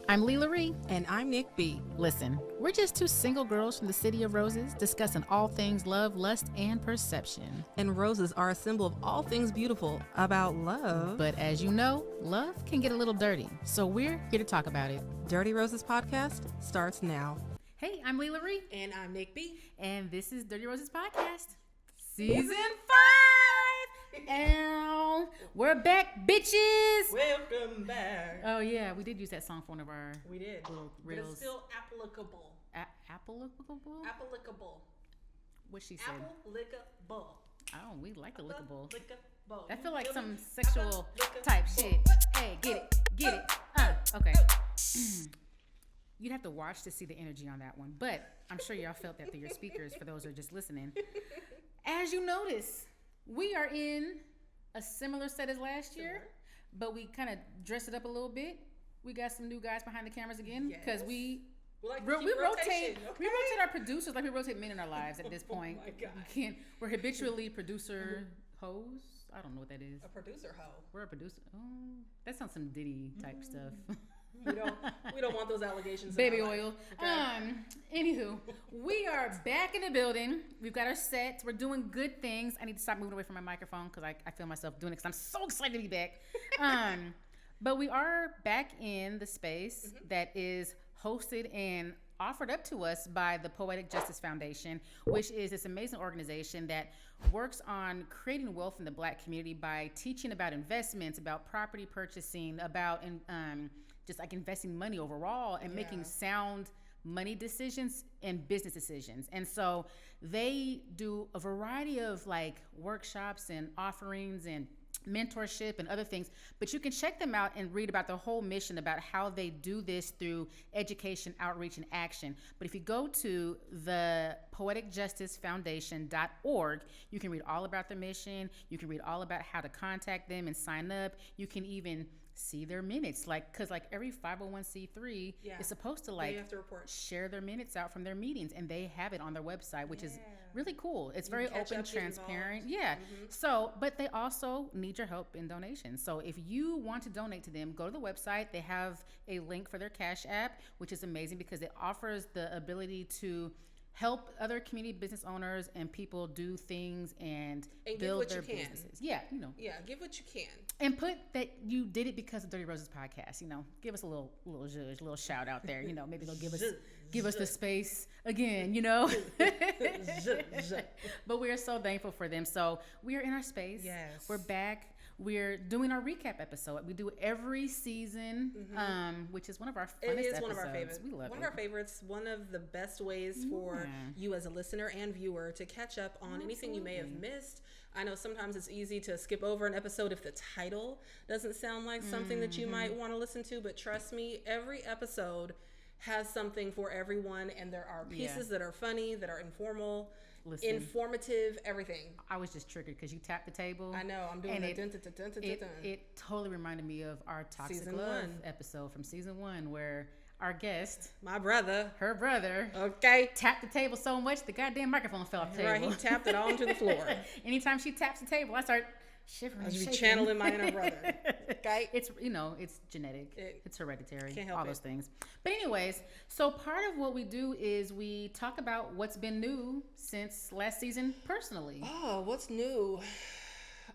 I'm LaRie. And I'm Nick B. Listen, we're just two single girls from the City of Roses discussing all things love, lust, and perception. And roses are a symbol of all things beautiful about love. But as you know, love can get a little dirty. So we're here to talk about it. Dirty Roses Podcast starts now. Hey, I'm LaRie. And I'm Nick B. And this is Dirty Roses Podcast. Season 5! And we're back, bitches! Welcome back. Oh, yeah, we did use that song for one of our little reels. But it's still applicable. Applicable? Applicable. What she said? Applicable. Oh, we like the lickable. Lickable. That feel like some sexual type shit. Hey, get it. Okay. You'd have to watch to see the energy on that one. But I'm sure y'all felt that through your speakers for those who are just listening. As you notice, we are in a similar set as last year, but we kind of dressed it up a little bit. We got some new guys behind the cameras again because we rotate our producers like we rotate men in our lives at this point. Oh my God. We're habitually producer hoes. I don't know what that is. A producer hoe. We're a producer. Oh, that sounds some Diddy type stuff. We don't want those allegations. Baby oil. Okay. Anywho, we are back in the building. We've got our sets. We're doing good things. I need to stop moving away from my microphone because I feel myself doing it because I'm so excited to be back. But we are back in the space that is hosted and offered up to us by the Poetic Justice Foundation, which is this amazing organization that works on creating wealth in the Black community by teaching about investments, about property purchasing, about just like investing money overall and making sound money decisions and business decisions. And so they do a variety of like workshops and offerings and mentorship and other things, but you can check them out and read about the whole mission about how they do this through education, outreach, and action. But if you go to the poeticjusticefoundation.org, you can read all about their mission. You can read all about how to contact them and sign up. You can even see their minutes, because every 501c3 is supposed to share their minutes out from their meetings, and they have it on their website, which is really cool. It's very open, transparent. So, but they also need your help in donations. So if you want to donate to them, go to the website. They have a link for their Cash App, which is amazing because it offers the ability to help other community business owners and people do things and build their businesses. Yeah, give what you can. And put that you did it because of Dirty Roses Podcast. Give us a little judge, a little shout out there. Maybe they'll give us the space again. But we are so thankful for them. So we are in our space. Yes, we're back. We're doing our recap episode. We do every season, which is one of our funnest episodes. It is one of our favorites. We love it. One of our favorites. One of the best ways for you as a listener and viewer to catch up on anything you may have missed. I know sometimes it's easy to skip over an episode if the title doesn't sound like something that you might want to listen to, but trust me, every episode has something for everyone, and there are pieces that are funny, that are informal, informative, everything. I was just triggered because you tapped the table. I know, I'm doing it. It totally reminded me of our Toxic Love episode from season 1 where our guest, her brother, tapped the table so much the goddamn microphone fell off the table. Right, he tapped it all onto the floor. Anytime she taps the table, I start shivering. I should be channeling my inner brother. Okay, it's it's genetic, it's hereditary, can't help all those things. But anyways, so part of what we do is we talk about what's been new since last season personally. Oh, what's new?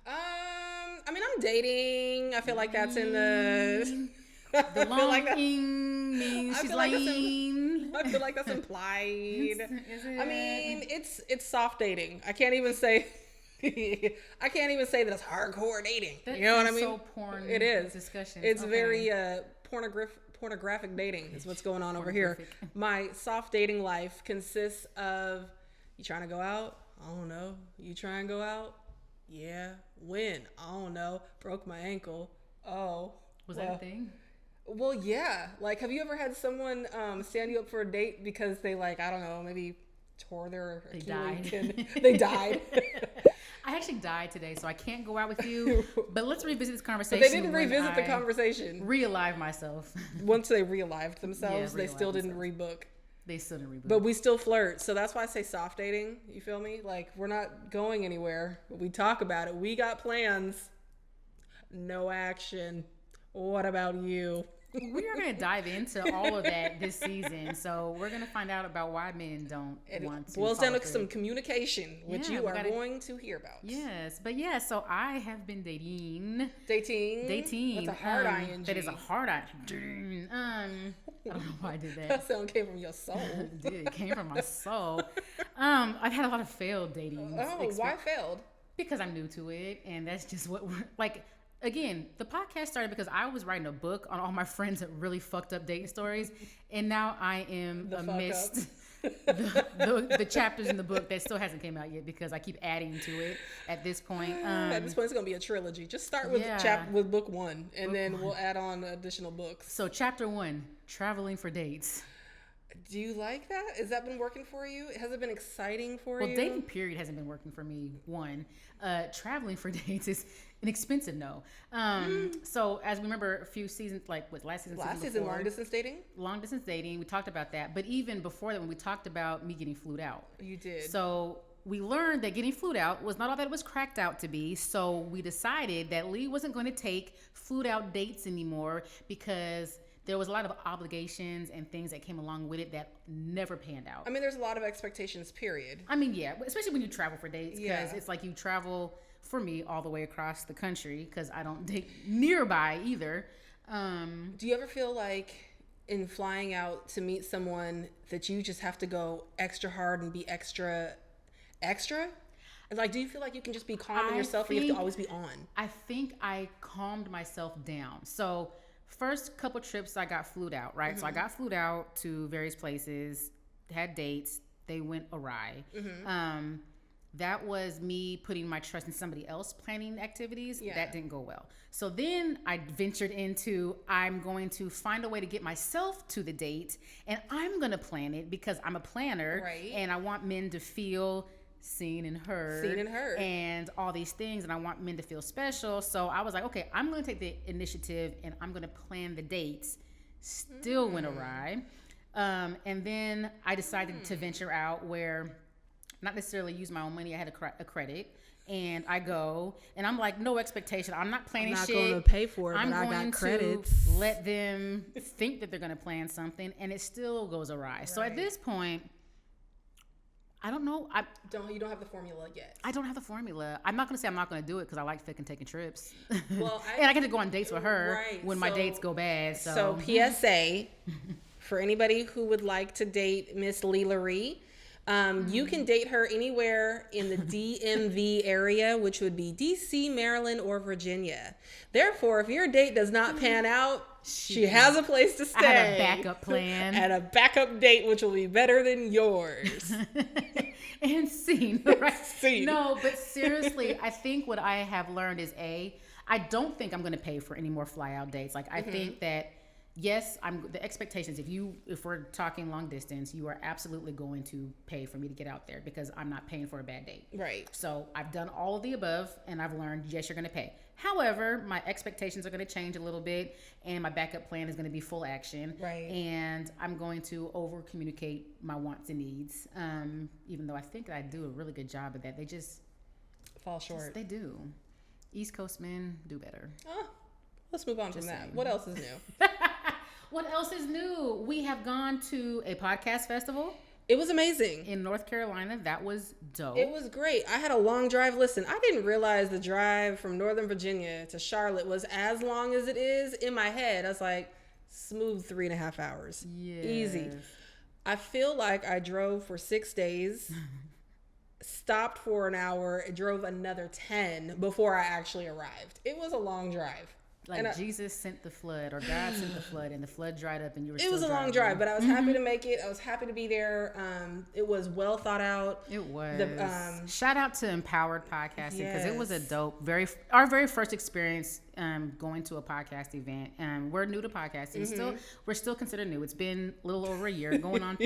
I'm dating. I feel like that's in the. The longing means she's lame. I feel like that's implied. Is it? I mean, it's soft dating. I can't even say that it's hardcore dating. You know what I mean? So porn. It is discussion. It's very pornographic dating is what's going on over here. My soft dating life consists of you trying to go out. I don't know. You try and go out. Yeah. When? I don't know. Broke my ankle. Oh. Was that a thing? Well, yeah. Like, have you ever had someone stand you up for a date because they maybe tore their Achilles? They died. I actually died today, so I can't go out with you. But let's revisit this conversation. But they didn't revisit the conversation. Realive myself. Once they realived themselves, they still didn't rebook. They still didn't rebook. But we still flirt. So that's why I say soft dating. You feel me? Like, we're not going anywhere. But we talk about it. We got plans. No action. What about you? We are going to dive into all of that this season. So we're going to find out about why men don't want to. It boils down to some communication, which you are going to hear about. Yes. But yeah, so I have been dating. Dating. That's a hard ing. That is a hard ing. I don't know why I did that. That sound came from your soul. It came from my soul. I've had a lot of failed dating. Why failed? Because I'm new to it, and that's just what we're like. Again, the podcast started because I was writing a book on all my friends that really fucked up dating stories, and now I am amidst the chapters in the book that still hasn't came out yet because I keep adding to it at this point. At this point, it's going to be a trilogy. Just start with with book 1, and then we'll add on additional books. So chapter 1, traveling for dates. Do you like that? Has that been working for you? Has it been exciting for you? Well, dating period hasn't been working for me. One, traveling for dates is an expensive no. So as we remember a few seasons, like with last season before, long distance dating? Long distance dating, we talked about that. But even before that, when we talked about me getting flued out. You did. So we learned that getting flued out was not all that it was cracked out to be. So we decided that Leigh wasn't going to take flued out dates anymore because there was a lot of obligations and things that came along with it that never panned out. I mean, there's a lot of expectations, period. I mean, yeah, especially when you travel for dates, because it's like you travel, for me, all the way across the country, because I don't date nearby either. Do you ever feel like in flying out to meet someone that you just have to go extra hard and be extra? Like, do you feel like you can just be calm in yourself or you have to always be on? I think I calmed myself down. So first couple trips I got flued out, right? So I got flued out to various places, had dates, they went awry. That was me putting my trust in somebody else planning activities. That didn't go well. So then I ventured into, I'm going to find a way to get myself to the date and I'm going to plan it because I'm a planner, right? And I want men to feel seen and heard and all these things, and I want men to feel special. So I was like, okay, I'm going to take the initiative and I'm going to plan the dates. Still went awry. And then I decided to venture out where not necessarily use my own money. I had a credit, and I go, and I'm like, no expectation. I'm not planning shit. I'm not going to pay for it, but I got credits. Let them think that they're going to plan something, and it still goes awry. Right. So at this point, I don't know. You don't have the formula yet. I don't have the formula. I'm not going to say I'm not going to do it because I like fucking taking trips. Well, and I get to go on dates with her when my dates go bad. So PSA for anybody who would like to date Miss LaRie. You can date her anywhere in the DMV area, which would be DC, Maryland, or Virginia. Therefore, if your date does not pan out, she has a place to stay. I have a backup plan. And a backup date, which will be better than yours. And scene, right? Scene. No, but seriously, I think what I have learned is I don't think I'm going to pay for any more fly out dates. Like, I think that, yes, the expectations, if we're talking long distance, you are absolutely going to pay for me to get out there because I'm not paying for a bad date. Right. So I've done all of the above and I've learned, yes, you're going to pay. However, my expectations are going to change a little bit and my backup plan is going to be full action. Right. And I'm going to over communicate my wants and needs. Even though I think I do a really good job of that. They just fall short. They do. East Coast men do better. Oh, let's move on from that. What else is new? What else is new? We have gone to a podcast festival. It was amazing. In North Carolina. That was dope. It was great. I had a long drive. Listen, I didn't realize the drive from Northern Virginia to Charlotte was as long as it is. In my head, I was like, smooth 3.5 hours. Yes. Easy. I feel like I drove for 6 days, stopped for an hour, drove another 10 before I actually arrived. It was a long drive. Like Jesus sent the flood, or God sent the flood, and the flood dried up, and you were. It was a long drive, but I was happy to make it. I was happy to be there. It was well thought out. It was. Shout out to Empowered Podcasting because it was a dope, our very first experience going to a podcast event. We're new to podcasting. We're still considered new. It's been a little over a year. We're going on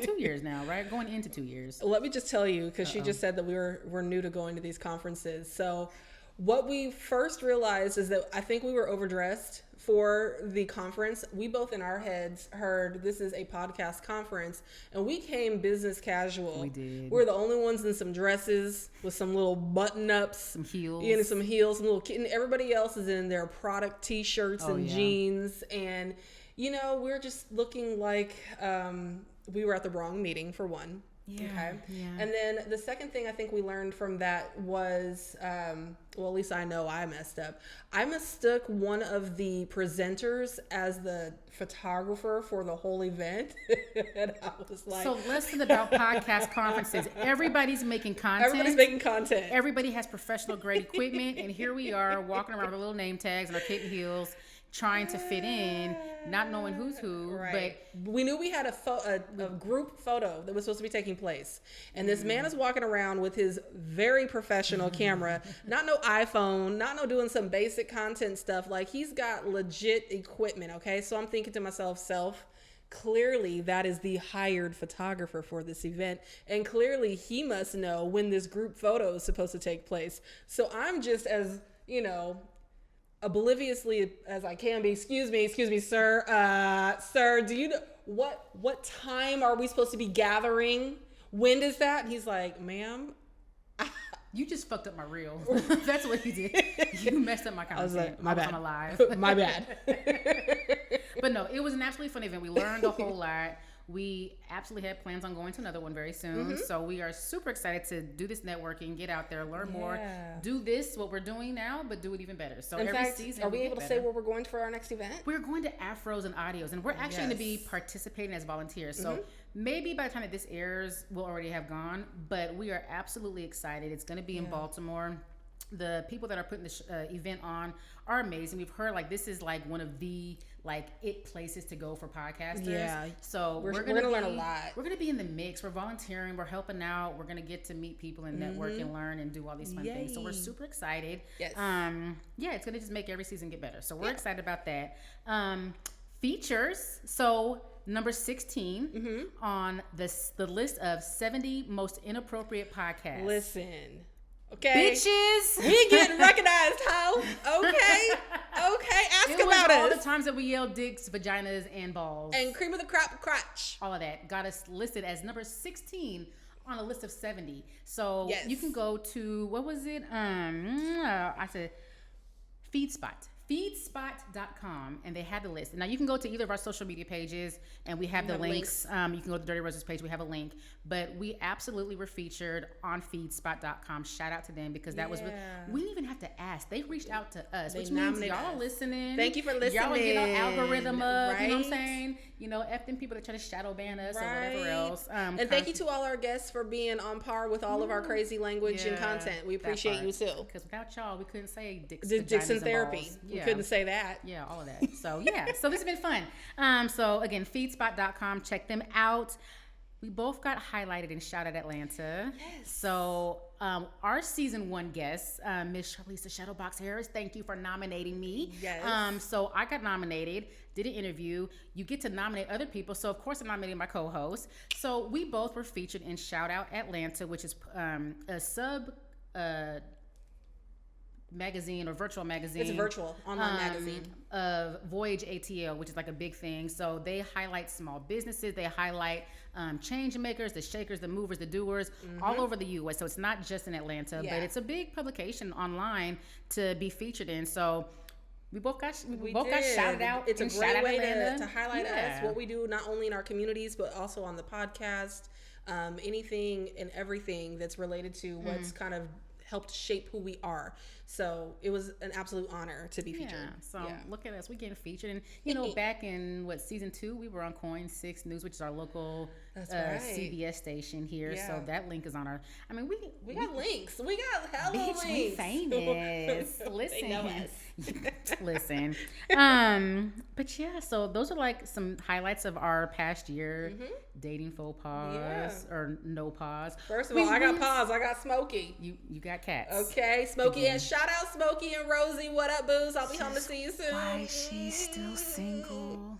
2 years now, right? Going into 2 years. Let me just tell you, because she just said that we're new to going to these conferences. So what we first realized is that I think we were overdressed for the conference, we both in our heads heard this is a podcast conference, and we came business casual. We did. We're the only ones in some dresses with some little button-ups. Some heels. Some heels, some little kitten. Everybody else is in their product t-shirts and jeans. And, we're just looking like we were at the wrong meeting, for one. Yeah, okay. Yeah. And then the second thing I think we learned from that was, at least I know I messed up. I mistook one of the presenters as the photographer for the whole event. And I was like, so listen about podcast conferences. Everybody's making content. Everybody's making content. Everybody has professional grade equipment. And here we are walking around with little name tags and our kitten heels, trying to fit in, not knowing who's who. Right. But we knew we had a group photo that was supposed to be taking place. And this man is walking around with his very professional camera, not no iPhone, not no doing some basic content stuff. Like, he's got legit equipment, okay? So I'm thinking to myself, clearly that is the hired photographer for this event. And clearly he must know when this group photo is supposed to take place. So I'm just as, obliviously as I can be. Excuse me, sir. Sir, do you know what time are we supposed to be gathering? When is that? And he's like, ma'am, you just fucked up my reel. That's what you did. You messed up my content. I was like, my bad. I'm alive. My bad. But no, it was an absolutely fun event. We learned a whole lot. We absolutely have plans on going to another one very soon. So we are super excited to do this networking, get out there, learn more, do what we're doing now, but do it even better. So in fact, season, are we able to say where we're going for our next event? We're going to Afros and Audios, and we're actually going to be participating as volunteers. So maybe by the time that this airs, we'll already have gone, but we are absolutely excited. It's going to be in Baltimore. The people that are putting this event on are amazing. We've heard this is one of the it places to go for podcasters. Yeah. So we're gonna learn a lot. We're gonna be in the mix. We're volunteering. We're helping out. We're gonna get to meet people and network and learn and do all these fun things. So we're super excited. Yes. It's gonna just make every season get better. So we're excited about that. Features. So number 16 on the list of 70 most inappropriate podcasts. Listen. Okay. Bitches. We getting recognized, ho. Okay. Ask about us. All the times that we yelled dicks, vaginas, and balls. And cream of the crotch. All of that got us listed as number 16 on a list of 70. So you can go to, what was it? I said feedspot.com, and they had the list. Now you can go to either of our social media pages, and we have the links. You can go to the Dirty Roses page. We have a link, but we absolutely were featured on feedspot.com. Shout out to them, because that was we didn't even have to ask. They reached out to us, which means y'all are listening. Thank you for listening. Y'all get our algorithm up. You know what I'm saying? F them people that try to shadow ban us or whatever else. And thank you to all our guests for being on par with all of our crazy language and content. We appreciate you too. Because without y'all, we couldn't say dicks and therapy. We couldn't say that. Yeah, all of that. So so this has been fun. So again, feedspot.com, check them out. We both got highlighted in Shout Out Atlanta. Yes. So our season 1 guest, Miss Charlize Shadowbox Harris, thank you for nominating me. Yes. So I got nominated, did an interview. You get to nominate other people. So of course I nominated my co-host. So we both were featured in Shout Out Atlanta, which is a sub magazine or virtual magazine. It's a virtual online magazine of Voyage ATL, which is a big thing. So they highlight small businesses. They highlight change makers, the shakers, the movers, the doers, all over the U.S. So it's not just in Atlanta, but it's a big publication online to be featured in. So we both got shouted out. It's a great way to highlight us, what we do, not only in our communities, but also on the podcast. Anything and everything that's related to what's kind of helped shape who we are. So it was an absolute honor to be featured. So look at us, we getting featured. And back in season 2, we were on Coin 6 News, which is our local CBS station here. So that link is on our. I mean, we got links. We got hella links. We famous. Listen, they know us. Listen. But so those are some highlights of our past year. Dating faux pas or no pause. First of all, I got pause. I got Smokey. You got cats. Okay, Smokey, and shout out Smokey and Rosie. What up, booze? I'll be home to see you soon. Why she's still single?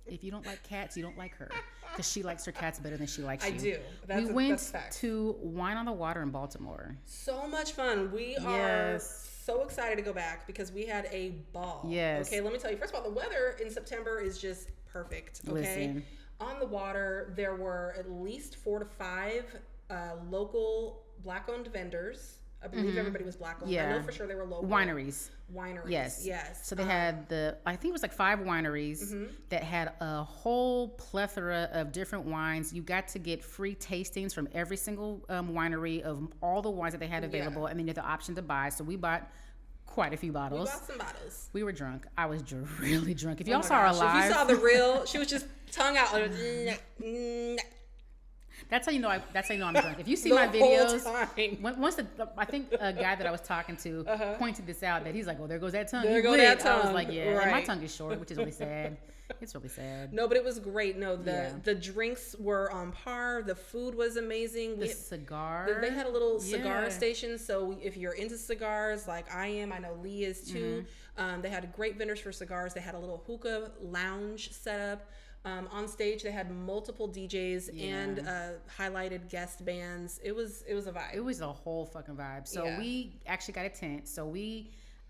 If you don't like cats, you don't like her, because she likes her cats better than she likes you. I do. We went to Wine on the Water in Baltimore. So much fun. We are so excited to go back because we had a ball. Yes. Okay, let me tell you. First of all, the weather in September is just perfect. Okay. Listen. On the water, there were at least 4 to 5 local Black-owned vendors. I believe everybody was Black-owned. Yeah. I know for sure they were local. Wineries. Yes. So they had I think it was like 5 wineries that had a whole plethora of different wines. You got to get free tastings from every single winery of all the wines that they had available, and then you had the option to buy. So we bought quite a few bottles. We bought some bottles. We were drunk. I was really drunk. If y'all saw our live, if you saw the real, she was just tongue out. That's how you know. That's how you know I'm drunk. If you see my videos, once I think a guy that I was talking to pointed this out, that he's like, "Oh, there goes that tongue." There goes that tongue. I was like, "Yeah." Right. And my tongue is short, which is really sad. It's really sad. No, but it was great. No, the drinks were on par. The food was amazing. The cigar. They had a little cigar station. So if you're into cigars, like I am, I know Leigh is too. They had great vendors for cigars. They had a little hookah lounge set up. On stage, they had multiple DJs and highlighted guest bands. It was a vibe. It was a whole fucking vibe. So we actually got a tent. So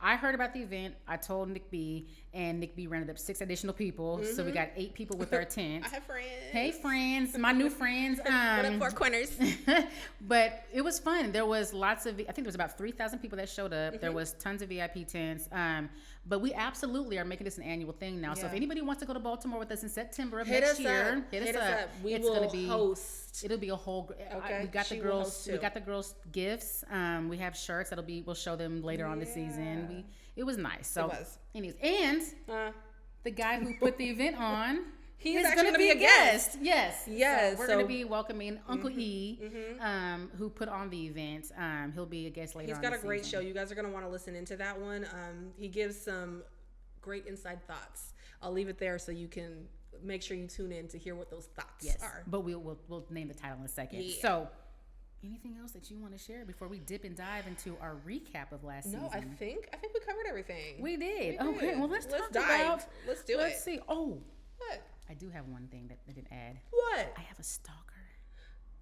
I heard about the event. I told Nick B, and Nick B rounded up 6 additional people. So we got 8 people with our tent. I have friends. Hey, friends, my new friends. What up, Four Corners? But it was fun. There was lots of, I think there was about 3,000 people that showed up. There was tons of VIP tents. But we absolutely are making this an annual thing now. So if anybody wants to go to Baltimore with us in September of next year, hit us up. We will host. It'll be a whole. Okay. We got the girls. We got the girls gifts. We have shirts we'll show them later on this season. It was nice. So, anyways, and the guy who put the event on. He's actually going to be a guest. Yes. Yes. So we're going to be welcoming Uncle E, who put on the event. He'll be a guest later on. He's got a great show. You guys are going to want to listen into that one. He gives some great inside thoughts. I'll leave it there so you can make sure you tune in to hear what those thoughts are. But we'll name the title in a second. Yeah. So, anything else that you want to share before we dip and dive into our recap of last season? No, I think we covered everything. We did. Okay. Well, let's dive. Let's do it. Let's see. Oh. What? I do have one thing that I didn't add. What? I have a stalker.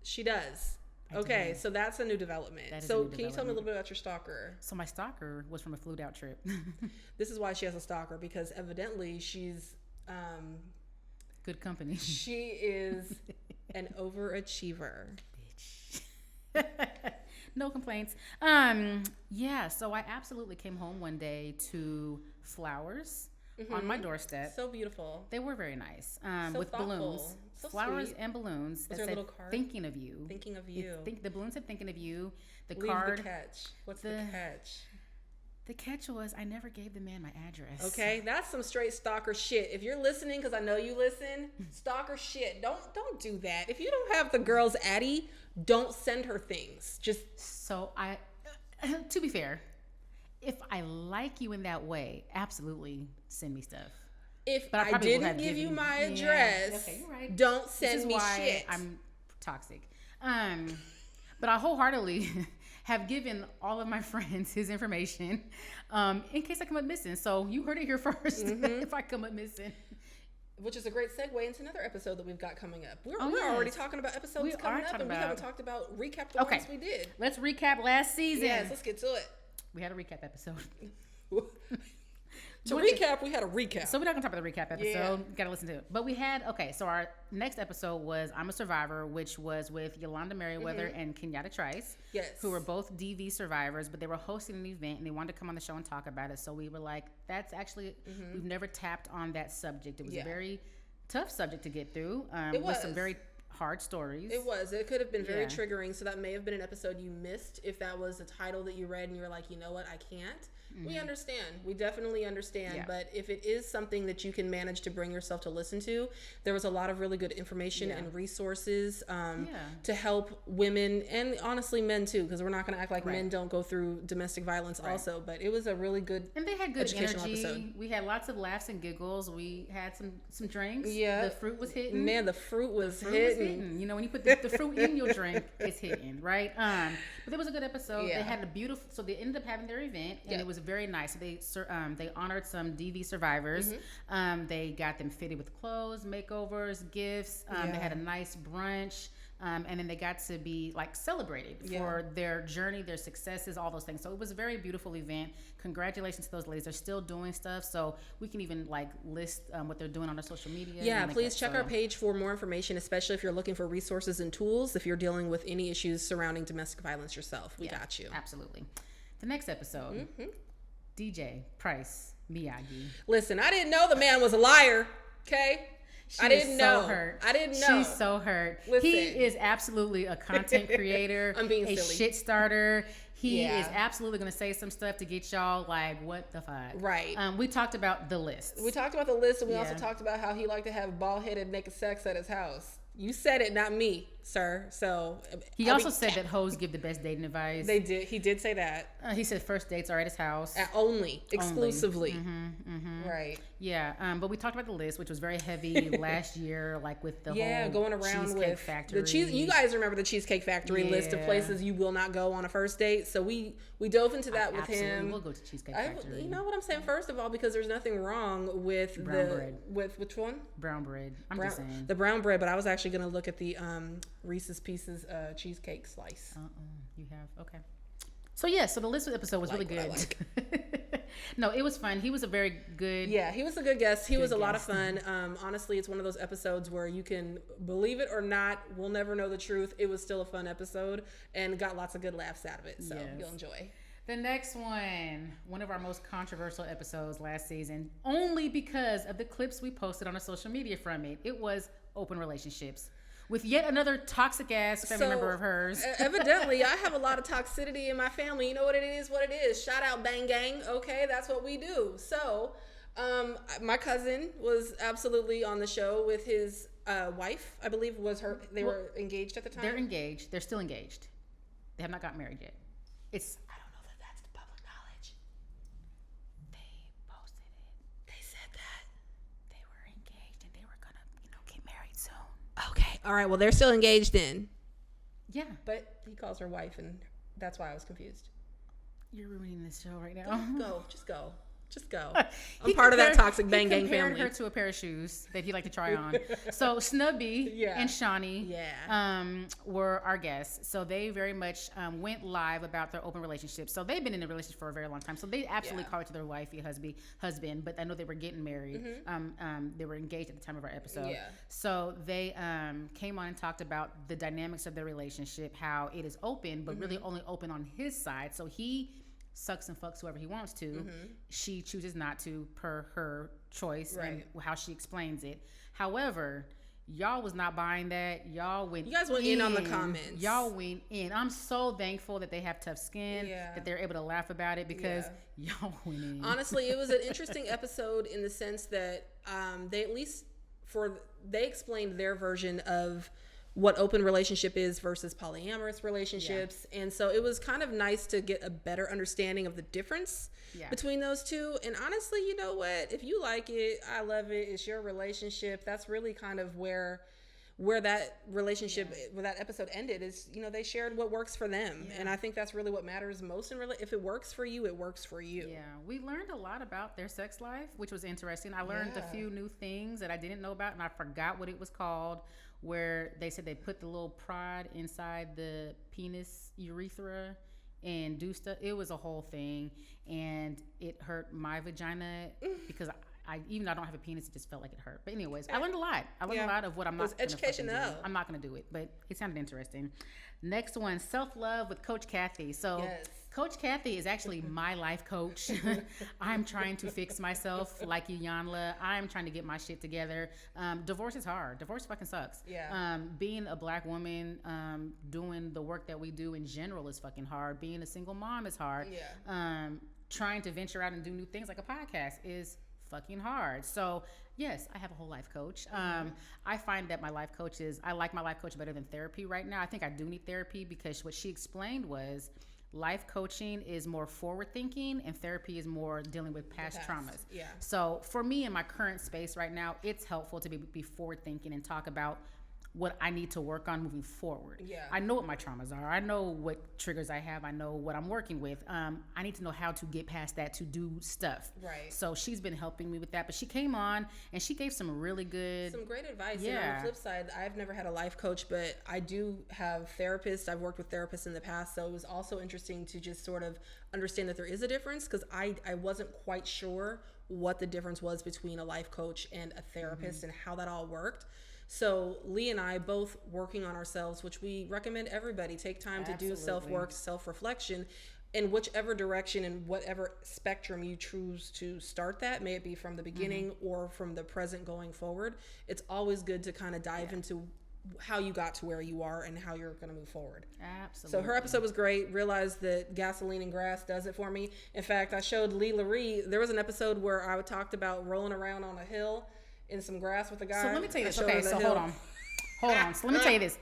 She does. Okay, so that's a new development. So can you tell me a little bit about your stalker? So my stalker was from a flued out trip. This is why she has a stalker, because evidently she's good company. She is an overachiever. Bitch. No complaints. Yeah, so I absolutely came home one day to flowers on my doorstep. So beautiful. They were very nice. So with thoughtful. balloons. So flowers sweet. and balloons. Was that there a said, little card? Thinking of you. Thinking of you. The balloons said thinking of you. The Leave card. the catch. What's the catch? The catch was I never gave the man my address. Okay, that's some straight stalker shit. If you're listening, because I know you listen, stalker shit. Don't do that. If you don't have the girl's Addie, don't send her things. Just so to be fair, if I like you in that way, absolutely send me stuff. If I didn't give you my address, okay, you're right. Don't send me shit. I'm toxic. But I wholeheartedly have given all of my friends his information in case I come up missing. So you heard it here first. If I come up missing. Which is a great segue into another episode that we've got coming up. We're already talking about episodes coming up, and we haven't talked about recap the ones we did. Let's recap last season. Yes, let's get to it. We had a recap episode. To recap, we had a recap. So we're not going to talk about the recap episode. Got to listen to it. But we had, so our next episode was I'm a Survivor, which was with Yolanda Merriweather and Kenyatta Trice. Yes. Who were both DV survivors, but they were hosting an event and they wanted to come on the show and talk about it. So we were like, that's actually, we've never tapped on that subject. It was a very tough subject to get through. It was. With some very hard stories. It was. It could have been very triggering. So that may have been an episode you missed if that was a title that you read and you were like, you know what, I can't. We understand. We definitely understand. Yeah. But if it is something that you can manage to bring yourself to listen to, there was a lot of really good information and resources to help women and honestly men too, because we're not going to act like men don't go through domestic violence also. But it was a really good and they had good educational energy. Episode. We had lots of laughs and giggles. We had some drinks. Yeah, the fruit was hitting. Man, the fruit was hitting. You know, when you put the fruit in your drink, it's hitting, right? But it was a good episode. Yeah. They had a beautiful. So they ended up having their event, and it was very nice. So they honored some DV survivors. They got them fitted with clothes, makeovers, gifts. They had a nice brunch. and then they got to be like celebrated for their journey, their successes, all those things. So it was a very beautiful event. Congratulations to those ladies. They're still doing stuff, so we can even like list what they're doing on their social media. Yeah, please check our page for more information, especially if you're looking for resources and tools. If you're dealing with any issues surrounding domestic violence yourself, we got you. Absolutely. The next episode, DJ Price Miyagi. Listen, I didn't know the man was a liar. Okay. I didn't know. I didn't know. She's so hurt. Listen. He is absolutely a content creator. I'm being a silly. Shit starter. He is absolutely going to say some stuff to get y'all like, what the fuck? Right. We talked about the list. We talked about the list, and we also talked about how he liked to have bald-headed naked sex at his house. You said it, not me, sir. So he also said that hoes give the best dating advice. They did. He did say that. He said first dates are at his house. Exclusively. Right. Yeah. But we talked about the list, which was very heavy last year, like with the whole going around Cheesecake with Factory. The cheese. You guys remember the Cheesecake Factory list of places you will not go on a first date. So we dove into that with him. We'll go to Cheesecake Factory. You know what I'm saying? First of all, because there's nothing wrong with brown bread. With which one? Brown bread. I'm just saying the brown bread. But I was actually going to look at the Reese's Pieces cheesecake slice. You have okay. So so the list episode was really good. No, it was fun. He was a very good. Yeah, he was a good guest. He was a lot of fun. Honestly, it's one of those episodes where you can believe it or not. We'll never know the truth. It was still a fun episode and got lots of good laughs out of it. So you'll enjoy. The next one of our most controversial episodes last season, only because of the clips we posted on our social media from it. It was open relationships with yet another toxic ass family member of hers. Evidently, I have a lot of toxicity in my family. You know what it is. Shout out Bang Gang. Okay, that's what we do. So, my cousin was absolutely on the show with his wife. I believe they were engaged at the time. They're engaged. They're still engaged. They have not gotten married yet. I don't know that that's the public knowledge. They posted it. They said that they were engaged and they were gonna, get married soon. Okay. All right. Well, they're still engaged then. Yeah. But he calls her wife, and that's why I was confused. You're ruining this show right now. Just go. I'm part of that toxic Bang Gang family. He compared her to a pair of shoes that he liked to try on. So Snubby and Shawnee were our guests. So they very much went live about their open relationship. So they've been in a relationship for a very long time. So they absolutely call each other wifey, husband, but I know they were getting married. They were engaged at the time of our episode. Yeah. So they came on and talked about the dynamics of their relationship, how it is open, but really only open on his side. So he sucks and fucks whoever he wants to. She chooses not to, per her choice and how she explains it. However, y'all was not buying that. You guys went in on the comments. Y'all went in. I'm so thankful that they have tough skin, that they're able to laugh about it, because y'all went in. Honestly, it was an interesting episode in the sense that they explained their version of what open relationship is versus polyamorous relationships. And so it was kind of nice to get a better understanding of the difference between those two. And honestly, you know what? If you like it, I love it. It's your relationship. That's really kind of where that relationship, where that episode ended, is, they shared what works for them. And I think that's really what matters most. If it works for you, it works for you. Yeah. We learned a lot about their sex life, which was interesting. I learned a few new things that I didn't know about, and I forgot what it was called, where they said they put the little prod inside the penis urethra and do stuff. It was a whole thing, and it hurt my vagina because even though I don't have a penis, it just felt like it hurt. But anyways, I learned a lot. I learned a lot of what I'm not going to do. I'm not going to do it, but it sounded interesting. Next one, self-love with Coach Kathy. So Coach Kathy is actually my life coach. I'm trying to fix myself like Yanla. I'm trying to get my shit together. Divorce is hard. Divorce fucking sucks. Yeah. Being a black woman, doing the work that we do in general is fucking hard. Being a single mom is hard. Yeah. Trying to venture out and do new things like a podcast is fucking hard. So yes, I have a whole life coach. I find that I like my life coach better than therapy right now. I think I do need therapy, because what she explained was life coaching is more forward thinking and therapy is more dealing with past traumas. Yeah. So for me in my current space right now, it's helpful to be forward thinking and talk about what I need to work on moving forward. Yeah. I know what my traumas are. I know what triggers I have. I know what I'm working with. I need to know how to get past that to do stuff. Right. So she's been helping me with that. But she came on and she gave some really good... Some great advice. Yeah. And on the flip side, I've never had a life coach, but I do have therapists. I've worked with therapists in the past. So it was also interesting to just sort of understand that there is a difference, because I wasn't quite sure what the difference was between a life coach and a therapist and how that all worked. So Leigh and I both working on ourselves, which we recommend everybody take time to do self-work, self-reflection in whichever direction and whatever spectrum you choose to start that, may it be from the beginning or from the present going forward. It's always good to kind of dive into how you got to where you are and how you're going to move forward. Absolutely. So her episode was great. Realized that gasoline and grass does it for me. In fact, I showed LaRie, there was an episode where I talked about rolling around on a hill in some grass with a guy. So let me tell you this. Okay, so hold on. So let me tell you this.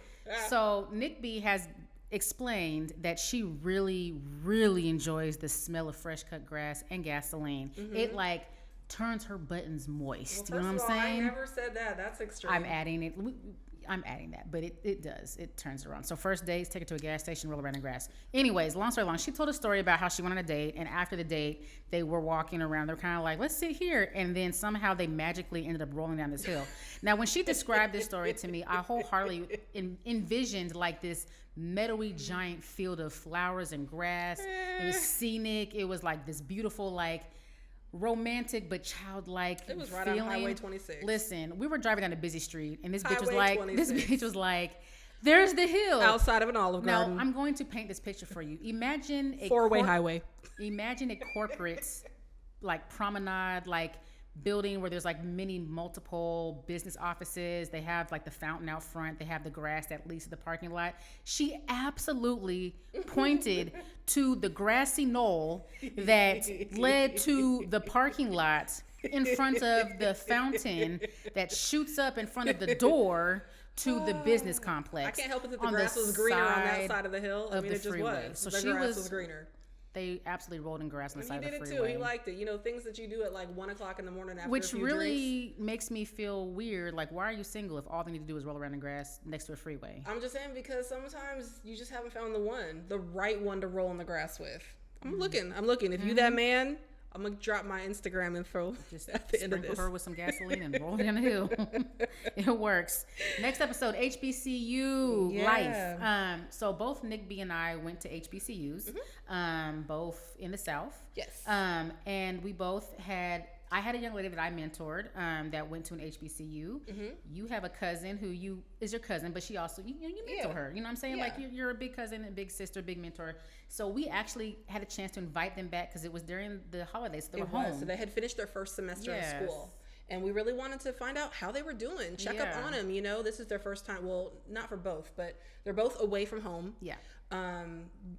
So Nick B has explained that she really, really enjoys the smell of fresh cut grass and gasoline. It like turns her buttons moist. Well, you know what I'm saying? I never said that. That's extreme. I'm adding it. I'm adding that, but it does. It turns it around. So first dates, take her to a gas station, roll around in grass. Anyways, long story long, she told a story about how she went on a date, and after the date, they were walking around. They're kind of like, let's sit here. And then somehow they magically ended up rolling down this hill. Now, when she described this story to me, I wholeheartedly envisioned like this meadowy giant field of flowers and grass. It was scenic. It was like this beautiful, like, romantic but childlike It was right feeling. on Highway 26. Listen, we were driving down a busy street, and this bitch Highway was 26. like, there's the hill outside of an Olive Garden. Now I'm going to paint this picture for you. Imagine a four-way highway. Imagine a corporate like promenade, like building where there's like multiple business offices. They have like the fountain out front. They have the grass that leads to the parking lot. She absolutely pointed to the grassy knoll that led to the parking lot in front of the fountain that shoots up in front of the door to the business complex. I can't help it that the grass was greener on that side of the hill. I mean, it just was. So the grass was greener. They absolutely rolled in grass on the side of the freeway. He did it too. He liked it. You know, things that you do at like 1 o'clock in the morning after Which a few really drinks. makes me feel weird. Like, why are you single if all they need to do is roll around in grass next to a freeway? I'm just saying, because sometimes you just haven't found the right one to roll in the grass with. I'm looking. If you that man, I'm going to drop my Instagram info just at the end of this. Sprinkle her with some gasoline and roll down the hill. It works. Next episode, HBCU life. So both Nick B and I went to HBCUs, both in the South. Yes. And we both I had a young lady that I mentored that went to an HBCU. You have a cousin who is your cousin, but she also, you mentor her. You know what I'm saying? Yeah. Like you're a big cousin, a big sister, big mentor. So we actually had a chance to invite them back because it was during the holidays. So they were home. So they had finished their first semester in school. And we really wanted to find out how they were doing. Check up on them. You know, this is their first time. Well, not for both, but they're both away from home. Yeah.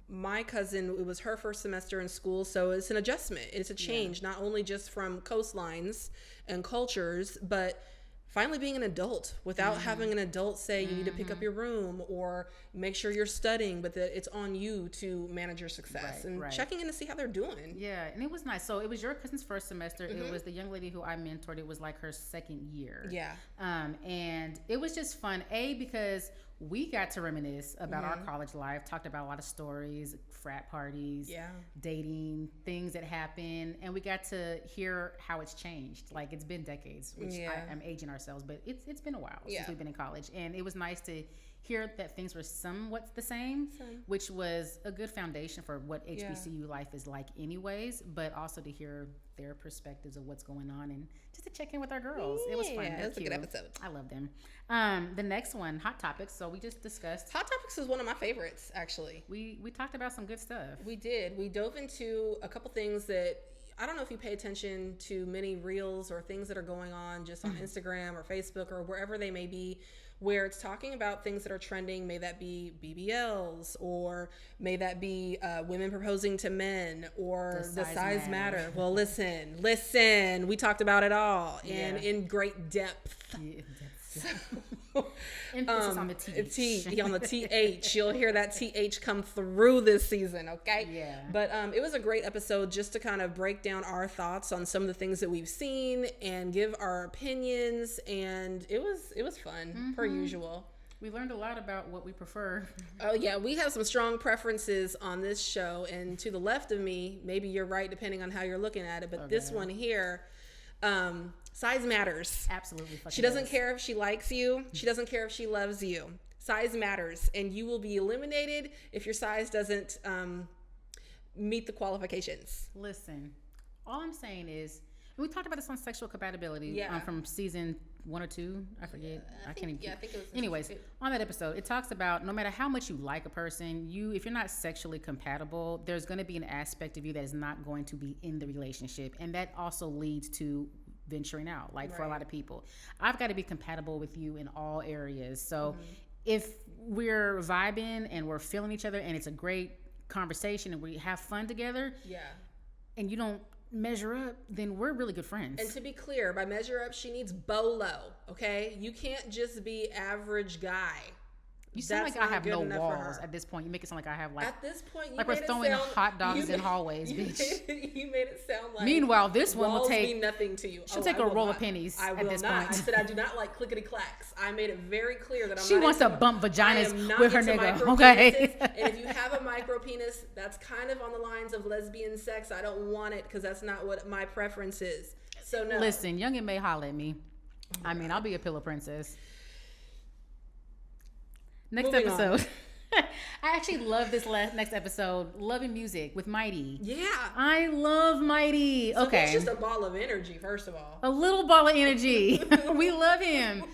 My cousin, it was her first semester in school, so it's an adjustment. It's a change, not only just from coastlines and cultures, but finally being an adult without having an adult say you need to pick up your room or make sure you're studying, but that it's on you to manage your success and checking in to see how they're doing. Yeah, and it was nice. So it was your cousin's first semester. It was the young lady who I mentored. It was like her second year. Yeah. And it was just fun, because we got to reminisce about our college life, talked about a lot of stories, frat parties, dating, things that happened, and we got to hear how it's changed. Like, it's been decades, which I'm aging ourselves, but it's been a while since we've been in college, and it was nice to hear that things were somewhat the same, which was a good foundation for what HBCU life is like anyways, but also to hear their perspectives of what's going on and just to check in with our girls. It was fun. It was a good episode. I love them. The next one, Hot Topics. So we just discussed. Hot Topics is one of my favorites, actually. We talked about some good stuff. We did. We dove into a couple things that, I don't know if you pay attention to many reels or things that are going on just on Instagram or Facebook or wherever they may be, where it's talking about things that are trending. May that be BBLs, or may that be women proposing to men, or the size matter. Well, listen, we talked about it all and in great depth. Emphasis on the TH. On the TH. You'll hear that TH come through this season, okay? Yeah. But it was a great episode just to kind of break down our thoughts on some of the things that we've seen and give our opinions, and it was fun per usual. We learned a lot about what we prefer. Oh yeah, we have some strong preferences on this show, and to the left of me, maybe you're right depending on how you're looking at it, but this one here, size matters. Absolutely. She doesn't care if she likes you. She doesn't care if she loves you. Size matters, and you will be eliminated if your size doesn't meet the qualifications. Listen, all I'm saying is, and we talked about this on sexual compatibility from season 1 or 2. I forget. I think it was. Anyways, on that episode, it talks about no matter how much you like a person, if you're not sexually compatible, there's going to be an aspect of you that is not going to be in the relationship, and that also leads to venturing out. Like for a lot of people, I've got to be compatible with you in all areas. So if we're vibing and we're feeling each other and it's a great conversation and we have fun together, and you don't measure up, then we're really good friends. And to be clear, by measure up, she needs bolo, okay? You can't just be average guy. You sound like I have no walls at this point. You make it sound like I have at this point, you like we're throwing hot dogs in hallways, bitch. You made it sound like. Meanwhile, this one will take mean nothing to you. She'll take a roll of pennies at this point. I said I do not like clickety clacks. I made it very clear that she wants to bump vaginas with her nigga. Okay. And if you have a micro penis, that's kind of on the lines of lesbian sex. I don't want it because that's not what my preference is. So no. Listen, Young and May holla at me. I mean, I'll be a pillow princess. Next episode. I actually love this next episode. Loving Music with Mighty. Yeah. I love Mighty. So okay. He's just a ball of energy, first of all. A little ball of energy. We love him.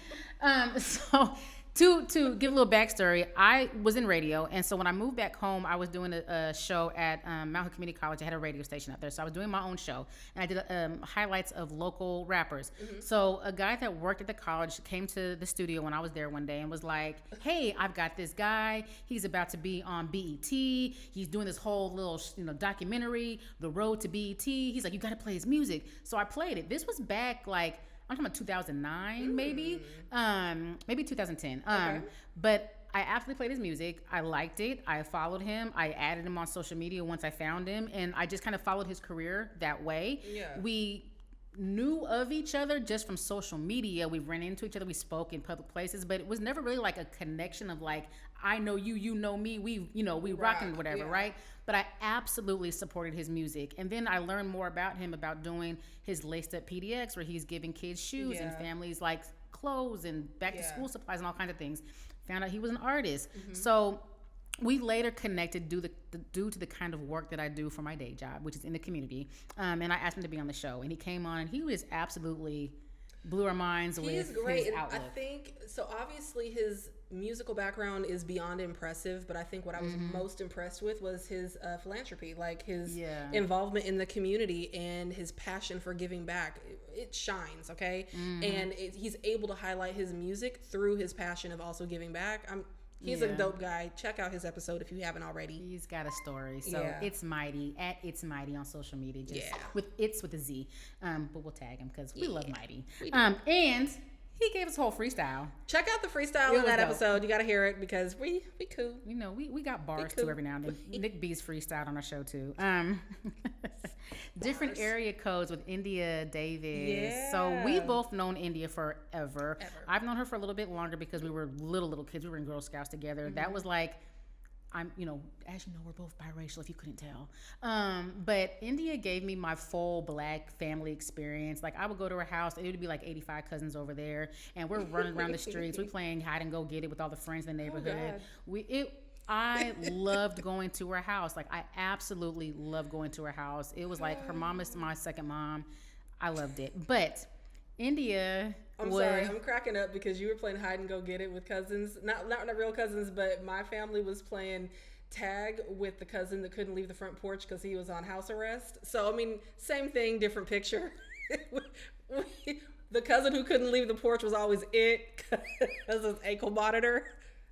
So to give a little backstory, I was in radio, and so when I moved back home, I was doing a show at Mount Hood Community College. I had a radio station out there, so I was doing my own show, and I did highlights of local rappers. So a guy that worked at the college came to the studio when I was there one day and was like, "Hey, I've got this guy. He's about to be on BET. He's doing this whole little documentary, The Road to BET. He's like, you got to play his music." So I played it. This was back like, I'm talking about 2009, maybe 2010. Okay. But I absolutely played his music. I liked it. I followed him. I added him on social media once I found him, and I just kind of followed his career that way. Yeah. We knew of each other just from social media. We ran into each other. We spoke in public places, but it was never really like a connection of like, I know you, you know me. We rocking whatever, right? But I absolutely supported his music. And then I learned more about him, about doing his Laced Up PDX, where he's giving kids shoes and families like clothes and back to school supplies and all kinds of things. Found out he was an artist. So we later connected due to the kind of work that I do for my day job, which is in the community. And I asked him to be on the show, and he came on, and he was absolutely blew our minds with his outlook. I think so. Obviously, his musical background is beyond impressive, but I think what I was most impressed with was his philanthropy, like his involvement in the community and his passion for giving back. It shines, okay? And he's able to highlight his music through his passion of also giving back. He's a dope guy. Check out his episode if you haven't already. He's got a story. So It's Mighty, at It's Mighty on social media. Just with a Z. But we'll tag him because we love Mighty. And he gave us a whole freestyle. Check out the freestyle in that episode. You got to hear it because we cool. We got bars too every now and then. Nick B's freestyled on our show too. Different area codes with India Davis. Yeah. So we both known India forever. I've known her for a little bit longer because we were little kids. We were in Girl Scouts together. That was like, as you know, we're both biracial if you couldn't tell. But India gave me my full Black family experience. Like I would go to her house, it would be like 85 cousins over there, and we're running around the streets. We're playing hide and go get it with all the friends in the neighborhood. I loved going to her house. Like I absolutely loved going to her house. It was like her mom is my second mom. I loved it. But India. Sorry, I'm cracking up because you were playing hide and go get it with cousins. Not real cousins, but my family was playing tag with the cousin that couldn't leave the front porch because he was on house arrest. So, I mean, same thing, different picture. The cousin who couldn't leave the porch was always it because of his ankle monitor.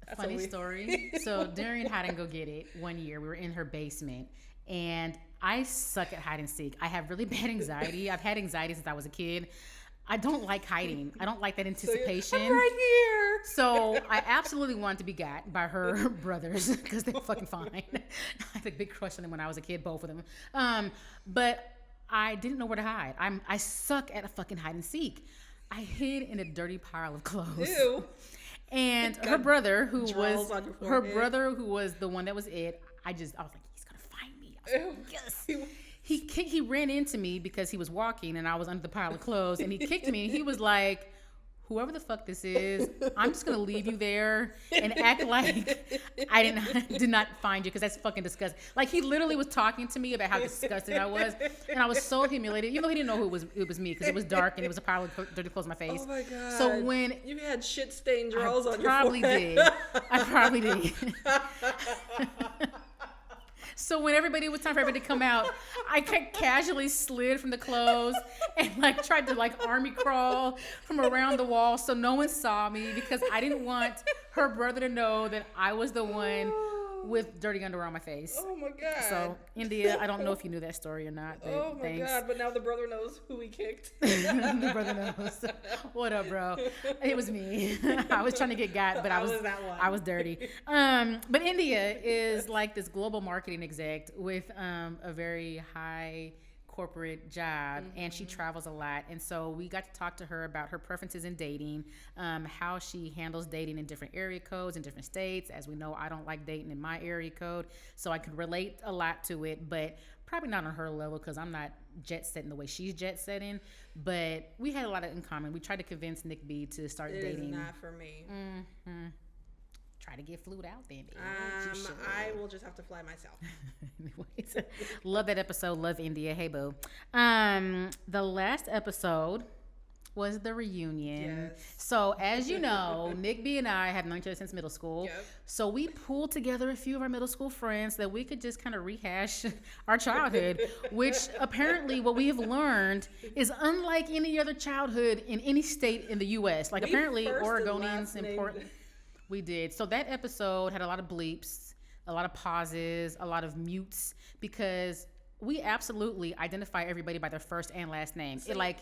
That's funny story. So during hide and go get it one year, we were in her basement, and I suck at hide and seek. I have really bad anxiety. I've had anxiety since I was a kid. I don't like hiding. I don't like that anticipation. I'm right here. So I absolutely wanted to be got by her brothers because they're fucking fine. I had a big crush on them when I was a kid, both of them. But I didn't know where to hide. I suck at a fucking hide and seek. I hid in a dirty pile of clothes. Ew. And her brother, who Draws was on your her forehead. brother, who was the one that was it. I was like, he's gonna find me. I was like, yes. He ran into me because he was walking and I was under the pile of clothes, and he kicked me. And he was like, whoever the fuck this is, I'm just gonna leave you there and act like I did not find you, because that's fucking disgusting. Like, he literally was talking to me about how disgusting I was, and I was so humiliated, even though he didn't know it was me, because it was dark and it was a pile of dirty clothes on my face. Oh my god! So when you had shit stained draws on your probably forehead. did, I probably did. So when it was time for everybody to come out, I casually slid from the clothes and like tried to like army crawl from around the wall so no one saw me, because I didn't want her brother to know that I was the one with dirty underwear on my face. Oh my god! So India, I don't know if you knew that story or not. But oh my thanks. god! But now the brother knows who he kicked. The brother knows. What up, bro? It was me. I was trying to get got, but I was dirty. But India is like this global marketing exec with a very high corporate job, and she travels a lot, and so we got to talk to her about her preferences in dating, how she handles dating in different area codes in different states. As we know, I don't like dating in my area code, so I could relate a lot to it, but probably not on her level, because I'm not jet setting the way she's jet setting. But we had a lot in common. We tried to convince Nick B to start dating. It is not for me. Try to get flued out then. I will just have to fly myself. Anyways, love that episode. Love India. Hey, boo. The last episode was the reunion. Yes. So as you know, Nick B and I have known each other since middle school. Yep. So we pulled together a few of our middle school friends that we could just kind of rehash our childhood, which apparently what we have learned is unlike any other childhood in any state in the U.S. Like, apparently Oregonians in Portland. We did. So that episode had a lot of bleeps, a lot of pauses, a lot of mutes, because we absolutely identify everybody by their first and last name. So, right.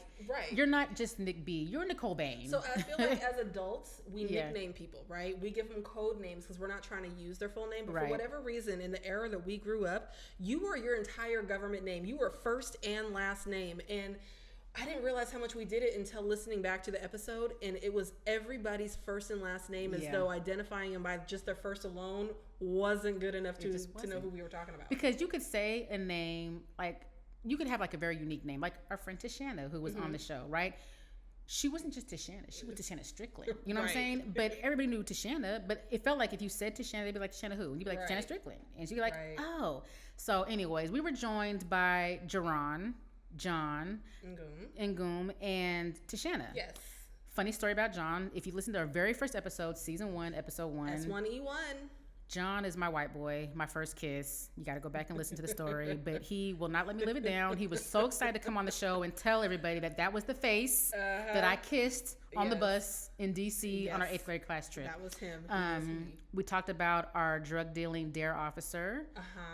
You're not just Nick B. You're Nicole Bain. So I feel like as adults, we nickname people, right? We give them code names because we're not trying to use their full name. But for whatever reason, in the era that we grew up, you were your entire government name. You were first and last name. And I didn't realize how much we did it until listening back to the episode, and it was everybody's first and last name, as though identifying them by just their first alone wasn't good enough to know who we were talking about. Because you could say a name, like, you could have like a very unique name, like our friend Tashana, who was on the show, right? She wasn't just Tashana. She was Tashana Strickland. You know what I'm saying? But everybody knew Tashana, but it felt like if you said Tashana, they'd be like, Tashana who? And you'd be like, Tashana Strickland. And she'd be like, oh. So anyways, we were joined by Jaron, John, Ngum, and Tashana. Yes. Funny story about John. If you listen to our very first episode, season 1, episode 1. S1E1. John is my white boy, my first kiss. You got to go back and listen to the story, but he will not let me live it down. He was so excited to come on the show and tell everybody that was the face that I kissed on the bus in D.C. on our 8th grade class trip. That was him. We talked about our drug dealing DARE officer.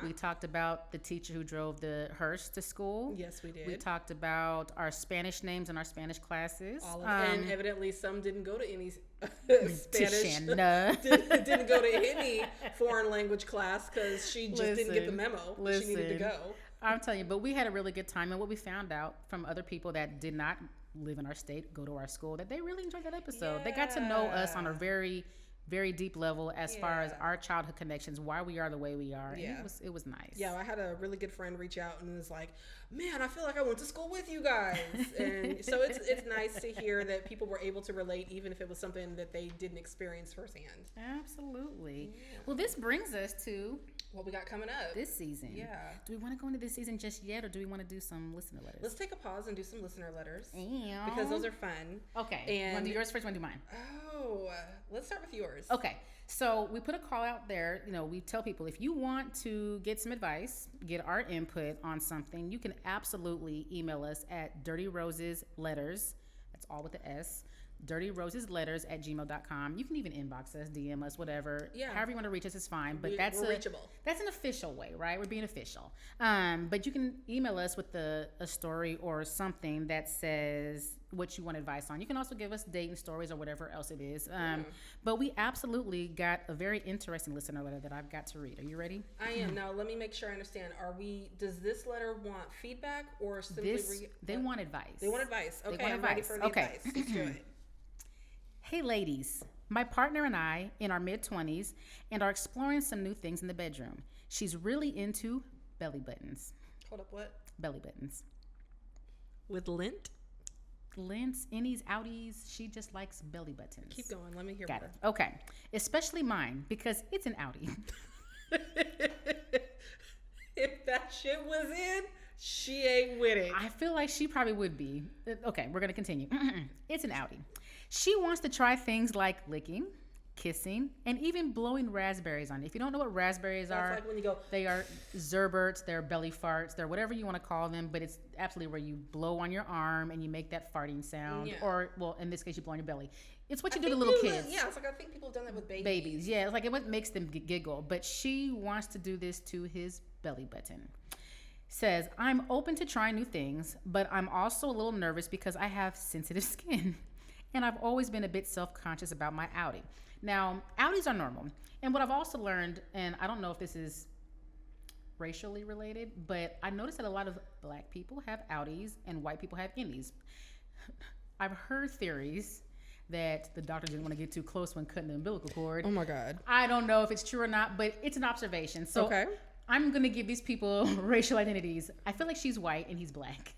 We talked about the teacher who drove the hearse to school. Yes, we did. We talked about our Spanish names in our Spanish classes. All of and evidently some didn't go to any Spanish. didn't go to any foreign language class because she just didn't get the memo. She needed to go. I'm telling you, but we had a really good time. And what we found out from other people that did not live in our state, go to our school, that they really enjoyed that episode. They got to know us on a very, very deep level as far as our childhood connections, why we are the way we are. And it was nice. Yeah, I had a really good friend reach out and was like, man, I feel like I went to school with you guys. And so it's nice to hear that people were able to relate, even if it was something that they didn't experience firsthand. Absolutely. Yeah. Well, this brings us to what we got coming up this season. Yeah. Do we want to go into this season just yet, or do we want to do some listener letters? Let's take a pause and do some listener letters. Because those are fun. Okay. And you want to do yours first? You want to do mine? Oh, let's start with yours. Okay. So we put a call out there. You know, we tell people, if you want to get some advice, get our input on something, you can absolutely email us at dirtyrosesletters. That's all with the S. dirtyrosesletters@gmail.com. You can even inbox us, DM us, whatever. Yeah. However you want to reach us is fine. But we're reachable. That's an official way, right? We're being official. But you can email us with a story or something that says what you want advice on. You can also give us dating stories or whatever else it is. But we absolutely got a very interesting listener letter that I've got to read. Are you ready? I am. Now, let me make sure I understand. Does this letter want feedback or simply... They want advice. They want advice. Okay, I'm ready for the advice. Let's do it. Hey ladies, My partner and I, in our mid-20s, and are exploring some new things in the bedroom. She's really into belly buttons. Hold up, what? Belly buttons. With lint? Lints, innies, outies. She just likes belly buttons. Keep going. Let me hear Got more. it. Okay. Especially mine, because it's an outie. If that shit was in, she ain't with it. I feel like she probably would be. Okay, we're going to continue. It's an outie. She wants to try things like licking, kissing, and even blowing raspberries on it. If you don't know what raspberries are, like when you go, they are zerberts, they're belly farts, they're whatever you want to call them, but it's absolutely where you blow on your arm and you make that farting sound. Yeah. Or, well, in this case, you blow on your belly. It's what you do to little kids. Yeah, it's like I think people have done that with babies. Babies, yeah. It's like it makes them giggle. But she wants to do this to his belly button. Says, I'm open to trying new things, but I'm also a little nervous because I have sensitive skin. And I've always been a bit self-conscious about my outie. Now, outies are normal. And what I've also learned, and I don't know if this is racially related, but I noticed that a lot of black people have outies and white people have innies. I've heard theories that the doctor didn't want to get too close when cutting the umbilical cord. Oh my God. I don't know if it's true or not, but it's an observation. So okay. I'm going to give these people racial identities. I feel like she's white and he's black.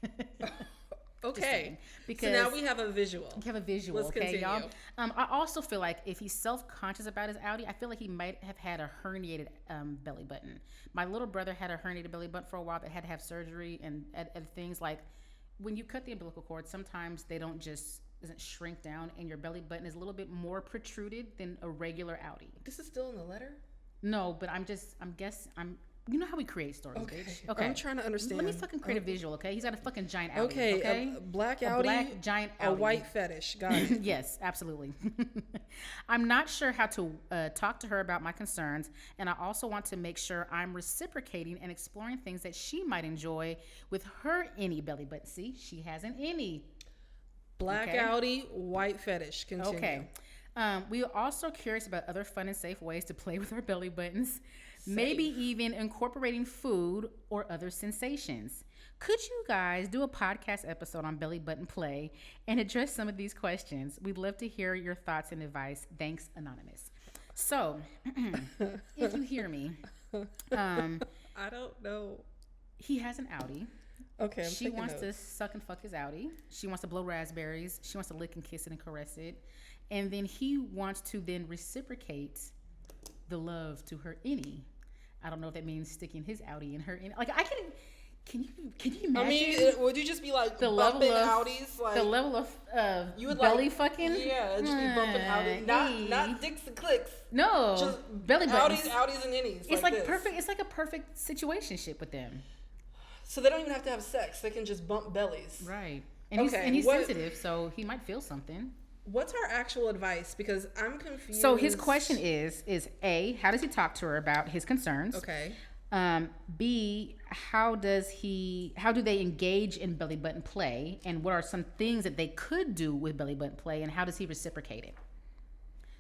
Okay. Because so now we have a visual. We have a visual. Let's okay, continue. y'all. I also feel like if he's self-conscious about his outie, I feel like he might have had a herniated belly button. My little brother had a herniated belly button for a while that had to have surgery and things like when you cut the umbilical cord, sometimes they doesn't shrink down and your belly button is a little bit more protruded than a regular outie. This is still in the letter? No, but you know how we create stories, bitch. Okay. I'm trying to understand. Let me fucking create a visual, okay? He's got a fucking giant outie, okay? A black outie, a black giant outie. A white fetish. Got it. Yes, absolutely. I'm not sure how to talk to her about my concerns, and I also want to make sure I'm reciprocating and exploring things that she might enjoy with her innie belly button. See, she has an innie. Black outie, white fetish. Continue. Okay. We are also curious about other fun and safe ways to play with her belly buttons. Maybe even incorporating food or other sensations. Could you guys do a podcast episode on belly button play and address some of these questions? We'd love to hear your thoughts and advice. Thanks, Anonymous. So, if you hear me, I don't know. He has an outie. Okay, she wants to suck and fuck his outie. She wants to blow raspberries. She wants to lick and kiss it and caress it. And then he wants to then reciprocate the love to her innie. I don't know if that means sticking his outie in her innie. Like can you imagine? I mean, would you just be like the bumping level of outies? Like the level of you would belly like, fucking? Yeah, just be bumping outies. Not dicks and clicks. No, just belly buttons. Outies and innies. It's like perfect. It's like a perfect situationship with them. So they don't even have to have sex. They can just bump bellies. Right. And he's sensitive, so he might feel something. What's our actual advice? Because I'm confused. So his question is A, how does he talk to her about his concerns? Okay. B, how do they engage in belly button play? And what are some things that they could do with belly button play? And how does he reciprocate it?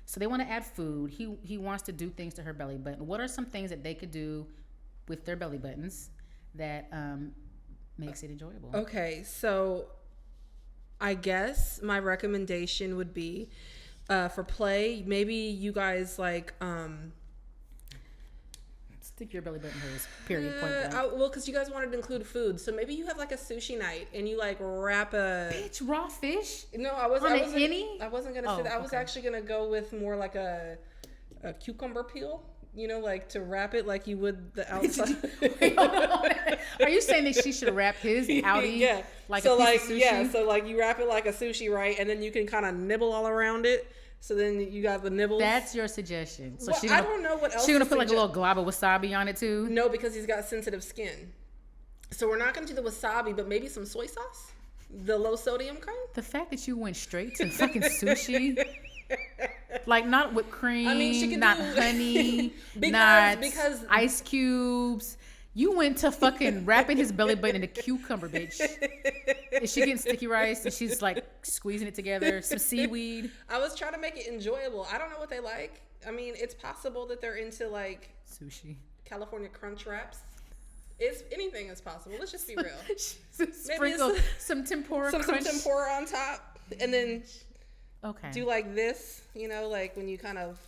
So they want to add food. He wants to do things to her belly button. What are some things that they could do with their belly buttons that makes it enjoyable? Okay, so I guess my recommendation would be for play, maybe you guys like stick your belly button hers, period, point blank. Well, because you guys wanted to include food, so maybe you have like a sushi night and you like wrap a raw fish. No, I wasn't gonna say that. I was okay. actually gonna go with more like a cucumber peel. You know, like to wrap it like you would the outside. Wait, hold on. Are you saying that she should wrap his outie like a piece of sushi? Yeah, so like you wrap it like a sushi, right? And then you can kind of nibble all around it. So then you got the nibbles. That's your suggestion. So I don't know what else. She's gonna put like a little glob of wasabi on it too? No, because he's got sensitive skin. So we're not gonna do the wasabi, but maybe some soy sauce, the low sodium kind. The fact that you went straight to fucking sushi. Like not whipped cream, I mean, she can not do honey, because ice cubes. You went to fucking wrapping his belly button in a cucumber, bitch. Is she getting sticky rice and she's like squeezing it together? Some seaweed. I was trying to make it enjoyable. I don't know what they like. I mean, it's possible that they're into like sushi, California crunch wraps. Anything is possible. Let's just be real. Sprinkle some tempura crunch. Some tempura on top, and then Okay. do like this, you know, like when you kind of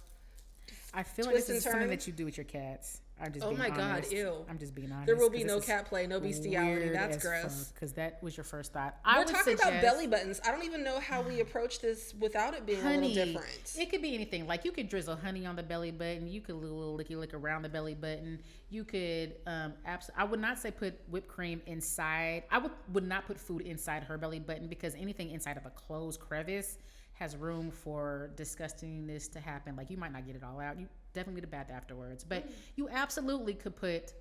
I feel like this is something that you do with your cats. I'm just being honest. God, ew. I'm just being honest. There will be no cat play, no bestiality. That's gross. Because that was your first thought. We're talking about belly buttons. I don't even know how we approach this without it being a little different. It could be anything. Like you could drizzle honey on the belly button. You could little licky lick around the belly button. You could I would not say put whipped cream inside. I would not put food inside her belly button because anything inside of a closed crevice has room for disgustingness to happen. Like you might not get it all out. You definitely need a bath afterwards. But you absolutely could put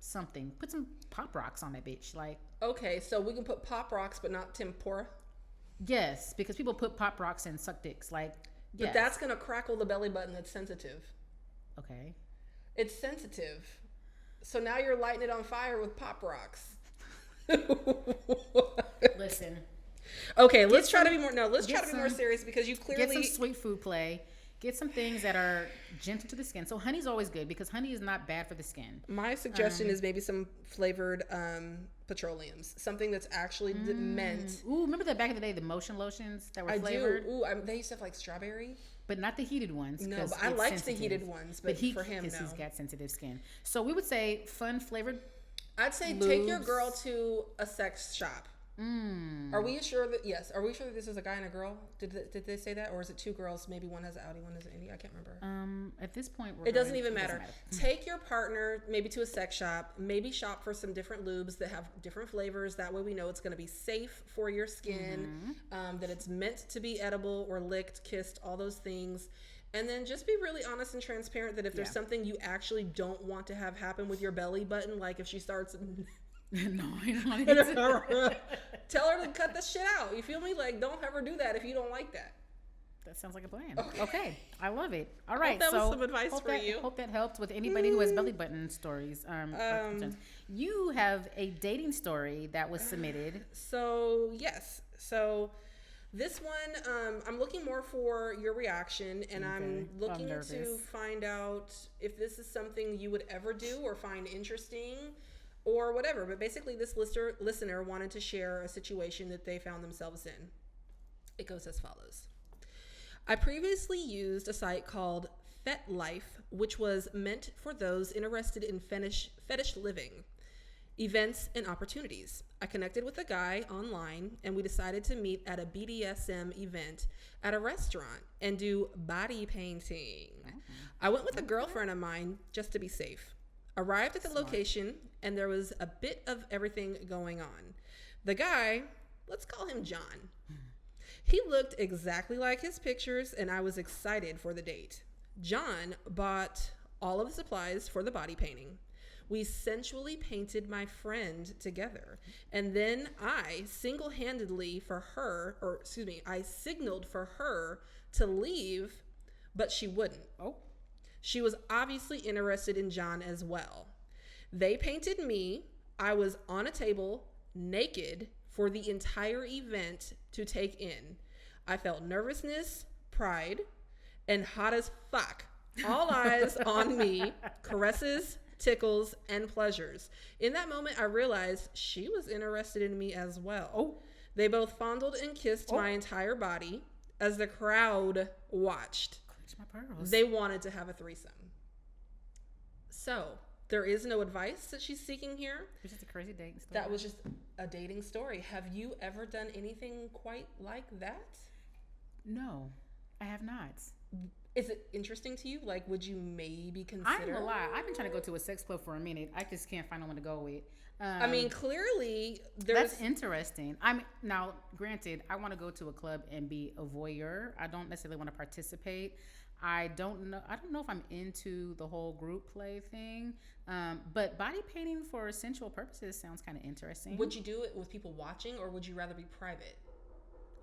some Pop Rocks on that bitch. Like, okay, so we can put Pop Rocks but not tempura? Yes, because people put Pop Rocks in suck dicks. Like, yes. But that's gonna crackle the belly button. That's sensitive. Okay. It's sensitive. So now you're lighting it on fire with Pop Rocks. Listen. Okay, let's try to be more serious because you clearly get some sweet food play. Get some things that are gentle to the skin. So honey's always good because honey is not bad for the skin. My suggestion is maybe some flavored petroleums, something that's actually meant. Ooh, remember that back in the day, the motion lotions that were flavored? I do. Ooh, they used to have like strawberry. But not the heated ones. No, but I liked the heated ones. But for him, no. He's got sensitive skin. So we would say fun flavored. I'd say take your girl to a sex shop. Are we sure that this is a guy and a girl? Did they say that, or is it two girls? Maybe one has an outie, one has an innie. I can't remember. At this point, it doesn't even matter. Take your partner maybe to a sex shop. Maybe shop for some different lubes that have different flavors. That way, we know it's going to be safe for your skin. That it's meant to be edible or licked, kissed, all those things. And then just be really honest and transparent that if there's something you actually don't want to have happen with your belly button, like if she starts. No, I don't. Tell her to cut the shit out. You feel me? Like, don't ever do that if you don't like that. That sounds like a plan. Okay. I love it. All right. That was some advice for you. Hope that helped with anybody who has belly button stories. You have a dating story that was submitted. So, yes. So, this one, I'm looking more for your reaction, and I'm looking to find out if this is something you would ever do or find interesting. Or whatever, but basically this listener wanted to share a situation that they found themselves in. It goes as follows. I previously used a site called FetLife, which was meant for those interested in fetish living, events, and opportunities. I connected with a guy online, and we decided to meet at a BDSM event at a restaurant and do body painting. I went with a girlfriend of mine just to be safe. Arrived at the location, and there was a bit of everything going on. The guy, let's call him John. He looked exactly like his pictures, and I was excited for the date. John bought all of the supplies for the body painting. We sensually painted my friend together, and then I signaled for her to leave, but she wouldn't. She was obviously interested in John as well. They painted me. I was on a table, naked, for the entire event to take in. I felt nervousness, pride, and hot as fuck. All eyes on me, caresses, tickles, and pleasures. In that moment, I realized she was interested in me as well. They both fondled and kissed my entire body as the crowd watched. They wanted to have a threesome. So, there is no advice that she's seeking here. It's just a crazy dating story. That was just a dating story. Have you ever done anything quite like that? No, I have not. Is it interesting to you? Like, would you maybe consider? I'm gonna lie. I've been trying to go to a sex club for a minute. I just can't find one to go with. I mean, clearly, there's... That's interesting. I mean, now, granted, I want to go to a club and be a voyeur. I don't necessarily want to participate. I don't know if I'm into the whole group play thing. But body painting for sensual purposes sounds kind of interesting. Would you do it with people watching, or would you rather be private?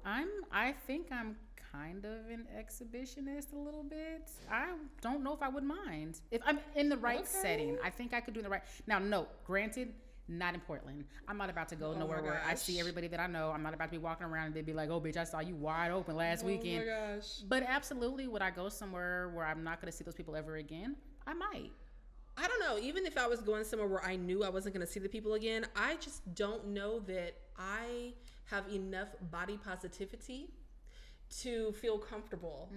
I think I'm kind of an exhibitionist a little bit. I don't know if I would mind. If I'm in the right setting, I think I could do the right. Now, no, granted, not in Portland. I'm not about to go nowhere where I see everybody that I know. I'm not about to be walking around and they'd be like, oh, bitch, I saw you wide open last weekend. Oh, my gosh. But absolutely, would I go somewhere where I'm not going to see those people ever again? I might. I don't know. Even if I was going somewhere where I knew I wasn't going to see the people again, I just don't know that I have enough body positivity to feel comfortable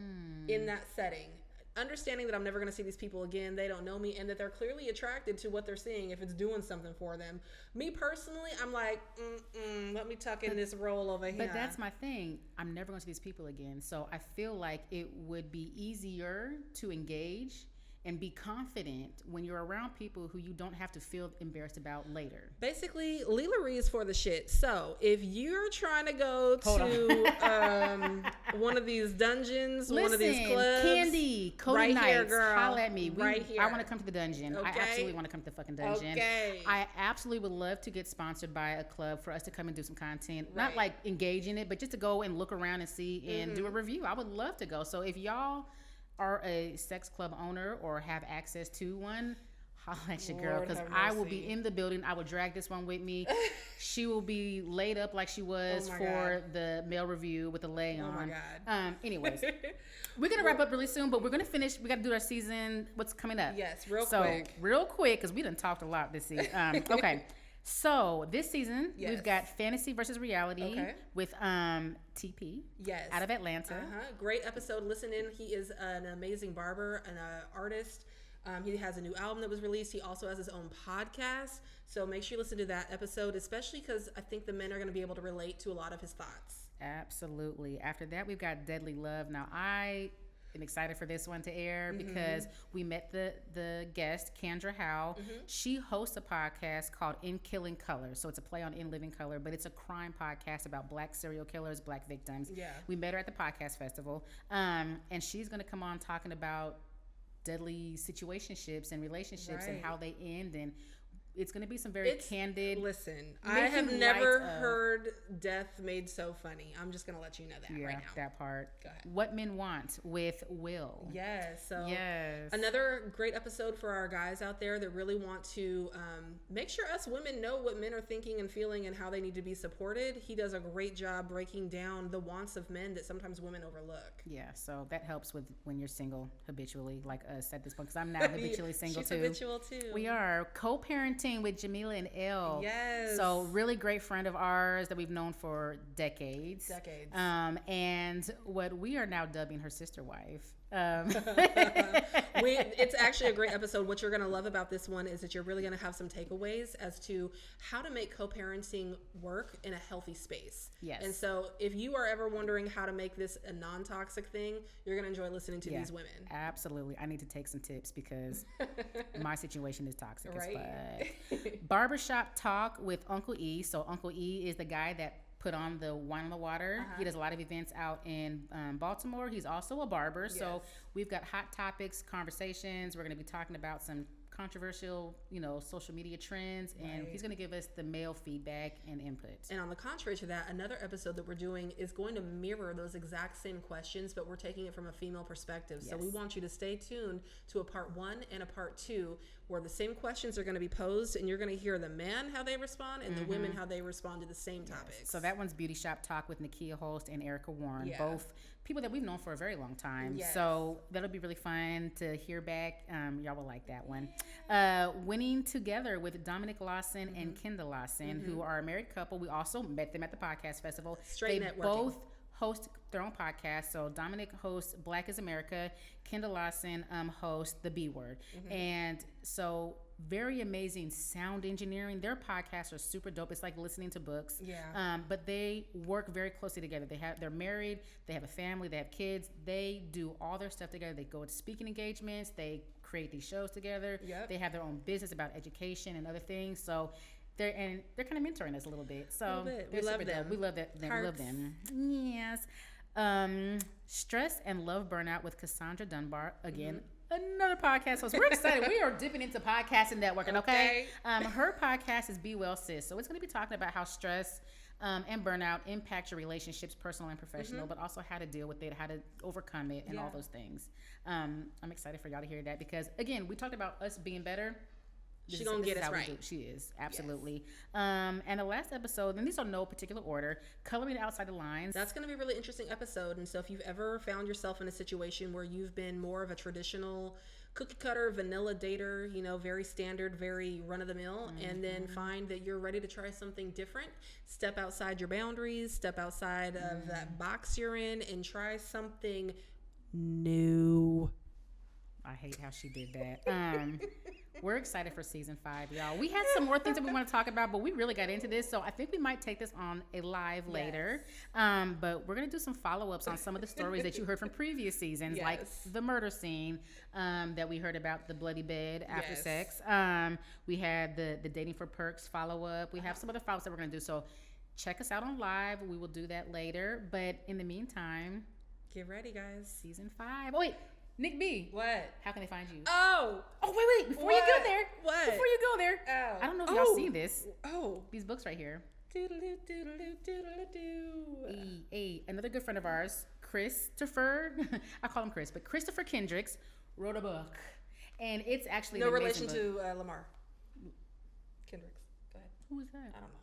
in that setting. Understanding that I'm never going to see these people again, they don't know me, and that they're clearly attracted to what they're seeing if it's doing something for them. Me personally, I'm like, let me tuck in this role over here. But that's my thing. I'm never going to see these people again. So I feel like it would be easier to engage and be confident when you're around people who you don't have to feel embarrassed about later. Basically, LaRie is for the shit. So if you're trying to go to one of these dungeons, one of these clubs, Candy, Cody right Nights, here, girl, holla at me. Right here. I want to come to the dungeon. Okay. I absolutely want to come to the fucking dungeon. Okay. I absolutely would love to get sponsored by a club for us to come and do some content. Right. Not like engage in it, but just to go and look around and see and do a review. I would love to go. So if y'all are a sex club owner or have access to one, holla at your girl, because I will be in the building. I will drag this one with me. She will be laid up like she was for the male review with the lay on. Oh my God. Anyways, we're gonna wrap up really soon, but we're gonna finish. We got to do our season. What's coming up? Yes, real quick, because we done talked a lot this season. Okay. So this season we've got fantasy versus reality with TP out of Atlanta. Great episode. Listen in. He is an amazing barber and artist. He has a new album that was released. He also has his own podcast. So make sure you listen to that episode, especially because I think the men are going to be able to relate to a lot of his thoughts. Absolutely. After that, we've got Deadly Love. Now, I am excited for this one to air because we met the guest, Kendra Howe. She hosts a podcast called In Killing Color. So it's a play on In Living Color, but it's a crime podcast about Black serial killers, Black victims. Yeah. We met her at the podcast festival. And she's going to come on talking about deadly situationships and relationships and how they end, and it's going to be some very candid. Listen, I have never heard death made so funny. I'm just going to let you know that right now. That part. Go ahead. What Men Want with Will. Yes. So another great episode for our guys out there that really want to make sure us women know what men are thinking and feeling and how they need to be supported. He does a great job breaking down the wants of men that sometimes women overlook. Yeah. So that helps with when you're single habitually, like us at this point, because I'm now habitually single She's too. habitual too. We are co-parenting with Jamila and Elle. Yes. So really great friend of ours that we've known for decades. And what we are now dubbing her sister wife. It's actually a great episode. What you're going to love about this one is that you're really going to have some takeaways as to how to make co-parenting work in a healthy space. Yes. And so if you are ever wondering how to make this a non-toxic thing, you're going to enjoy listening to these women. Absolutely. I need to take some tips because my situation is toxic as fuck. Barbershop Talk with Uncle E. So Uncle E is the guy that put on the Wine on the Water. He does a lot of events out in Baltimore. He's also a barber. Yes. So we've got hot topics, conversations. We're going to be talking about some controversial, social media trends, and he's going to give us the male feedback and input. And on the contrary to that, another episode that we're doing is going to mirror those exact same questions, but we're taking it from a female perspective. Yes. So we want you to stay tuned to a part 1 and a part 2 where the same questions are going to be posed, and you're going to hear the man how they respond and the women how they respond to the same topics. So that one's Beauty Shop Talk with Nakia Holst and Erica Warren, both people that we've known for a very long time. Yes. So that'll be really fun to hear back. Y'all will like that one. Winning Together with Dominic Lawson and Kendall Lawson, who are a married couple. We also met them at the podcast festival. Straight they networking. Both host their own podcast. So Dominic hosts Black is America. Kendall Lawson hosts The B Word. And so very amazing sound engineering. Their podcasts are super dope. It's like listening to books. Yeah. But they work very closely together. They're married. They have a family. They have kids. They do all their stuff together. They go to speaking engagements. They create these shows together. Yep. They have their own business about education and other things. So they're kind of mentoring us a little bit. So we love them. Dope. We love that. We love them. Yes. Stress and Love Burnout with Cassandra Dunbar. Again, another podcast host. We're excited. We are dipping into podcasting networking, okay? Her podcast is Be Well Sis. So it's going to be talking about how stress and burnout impact your relationships, personal and professional, but also how to deal with it, how to overcome it, and all those things. I'm excited for y'all to hear that because, again, we talked about us being better. She's going to get us right. She is, absolutely. Yes. And the last episode, and these are no particular order, Coloring Outside the Lines. That's going to be a really interesting episode. And so if you've ever found yourself in a situation where you've been more of a traditional cookie cutter vanilla dater, you know, very standard, very run of the mill, and then find that you're ready to try something different. Step outside your boundaries, step outside of that box you're in, and try something new. I hate how she did that. We're excited for season 5, y'all. We had some more things that we want to talk about, but we really got into this, so I think we might take this on a live later. But we're going to do some follow-ups on some of the stories that you heard from previous seasons, like the murder scene that we heard about, the bloody bed after sex. We had the dating for perks follow-up. We have some other follow-ups that we're going to do, so check us out on live. We will do that later, but in the meantime, get ready, guys. Season 5. Oh, wait. Nick B. What? How can they find you? Oh, wait. Before you go there. What? Before you go there. Oh. I don't know if y'all seen this. Oh. These books right here. Doodle-doo, doodle-doo, doodle-doo. Another good friend of ours, Christopher. I call him Chris, but Christopher Kendricks wrote a book. And it's actually no relation to Lamar. Kendricks. Go ahead. Who is that? I don't know.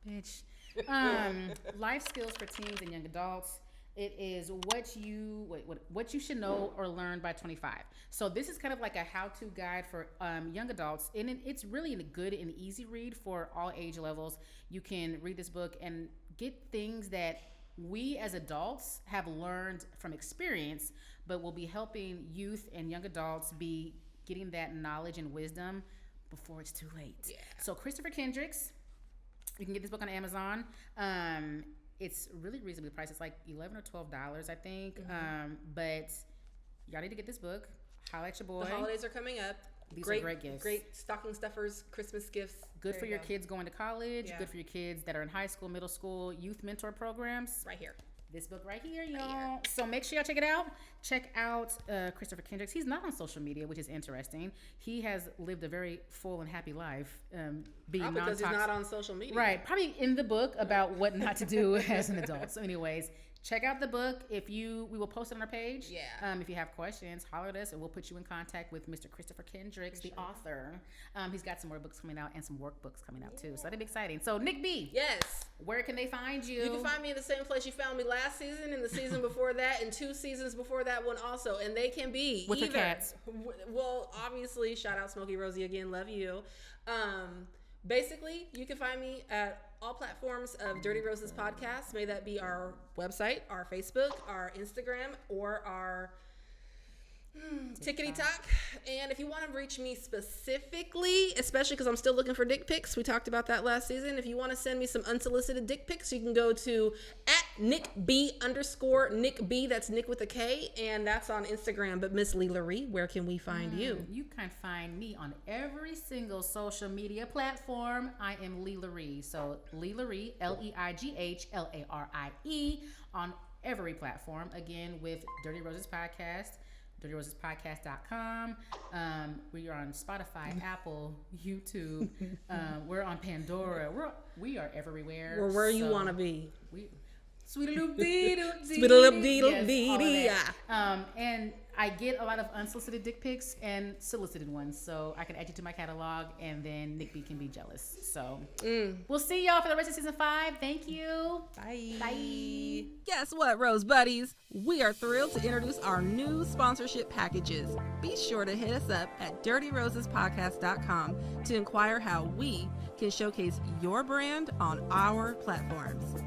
Bitch. Life skills for teens and young adults. It is what you should know or learn by 25. So this is kind of like a how-to guide for young adults, and it's really a good and easy read for all age levels. You can read this book and get things that we as adults have learned from experience, but will be helping youth and young adults be getting that knowledge and wisdom before it's too late. Yeah. So Christopher Kendricks, you can get this book on Amazon. It's really reasonably priced. It's like $11 or $12, I think. But y'all need to get this book. Holla at your boy. The holidays are coming up. These are great gifts. Great stocking stuffers, Christmas gifts. Good for your kids going to college. Yeah. Good for your kids that are in high school, middle school, youth mentor programs. Right here. This book right here, y'all. So make sure y'all check it out. Check out Christopher Kendricks. He's not on social media, which is interesting. He has lived a very full and happy life. Being because he's not on social media. Right. Probably in the book about what not to do as an adult. So anyways, check out the book. We will post it on our page. Yeah. If you have questions, holler at us and we'll put you in contact with Mr. Christopher Kendricks, the author. He's got some more books coming out and some workbooks coming out too. So that'll be exciting. So Nick B. Yes. Where can they find you? You can find me in the same place you found me last season, and the season before that, and 2 seasons before that one also. And they can be with the cats. Well, obviously, shout out Smokey Rosie again. Love you. Basically, you can find me at all platforms of Dirty Roses Podcast. May that be our website, our Facebook, our Instagram, or our Tickety-tock. And if you want to reach me specifically, especially because I'm still looking for dick pics, we talked about that last season. If you want to send me some unsolicited dick pics, you can go to @NickB_NickB. That's Nick with a K, and that's on Instagram. But Miss LaRie, where can we find you? You can find me on every single social media platform. I am LaRie. So LaRie, LeighlaRie, on every platform. Again, with Dirty Roses Podcast. DirtyRosesPodcast.com. We are on Spotify, Apple, YouTube. We're on Pandora. We are everywhere. We're where you want to be. Sweet-a-loop-dee-doo-dee. And I get a lot of unsolicited dick pics and solicited ones, so I can add you to my catalog, and then Nick B can be jealous. So we'll see y'all for the rest of season 5. Thank you. Bye. Bye. Guess what, Rose Buddies? We are thrilled to introduce our new sponsorship packages. Be sure to hit us up at DirtyRosesPodcast.com to inquire how we can showcase your brand on our platforms.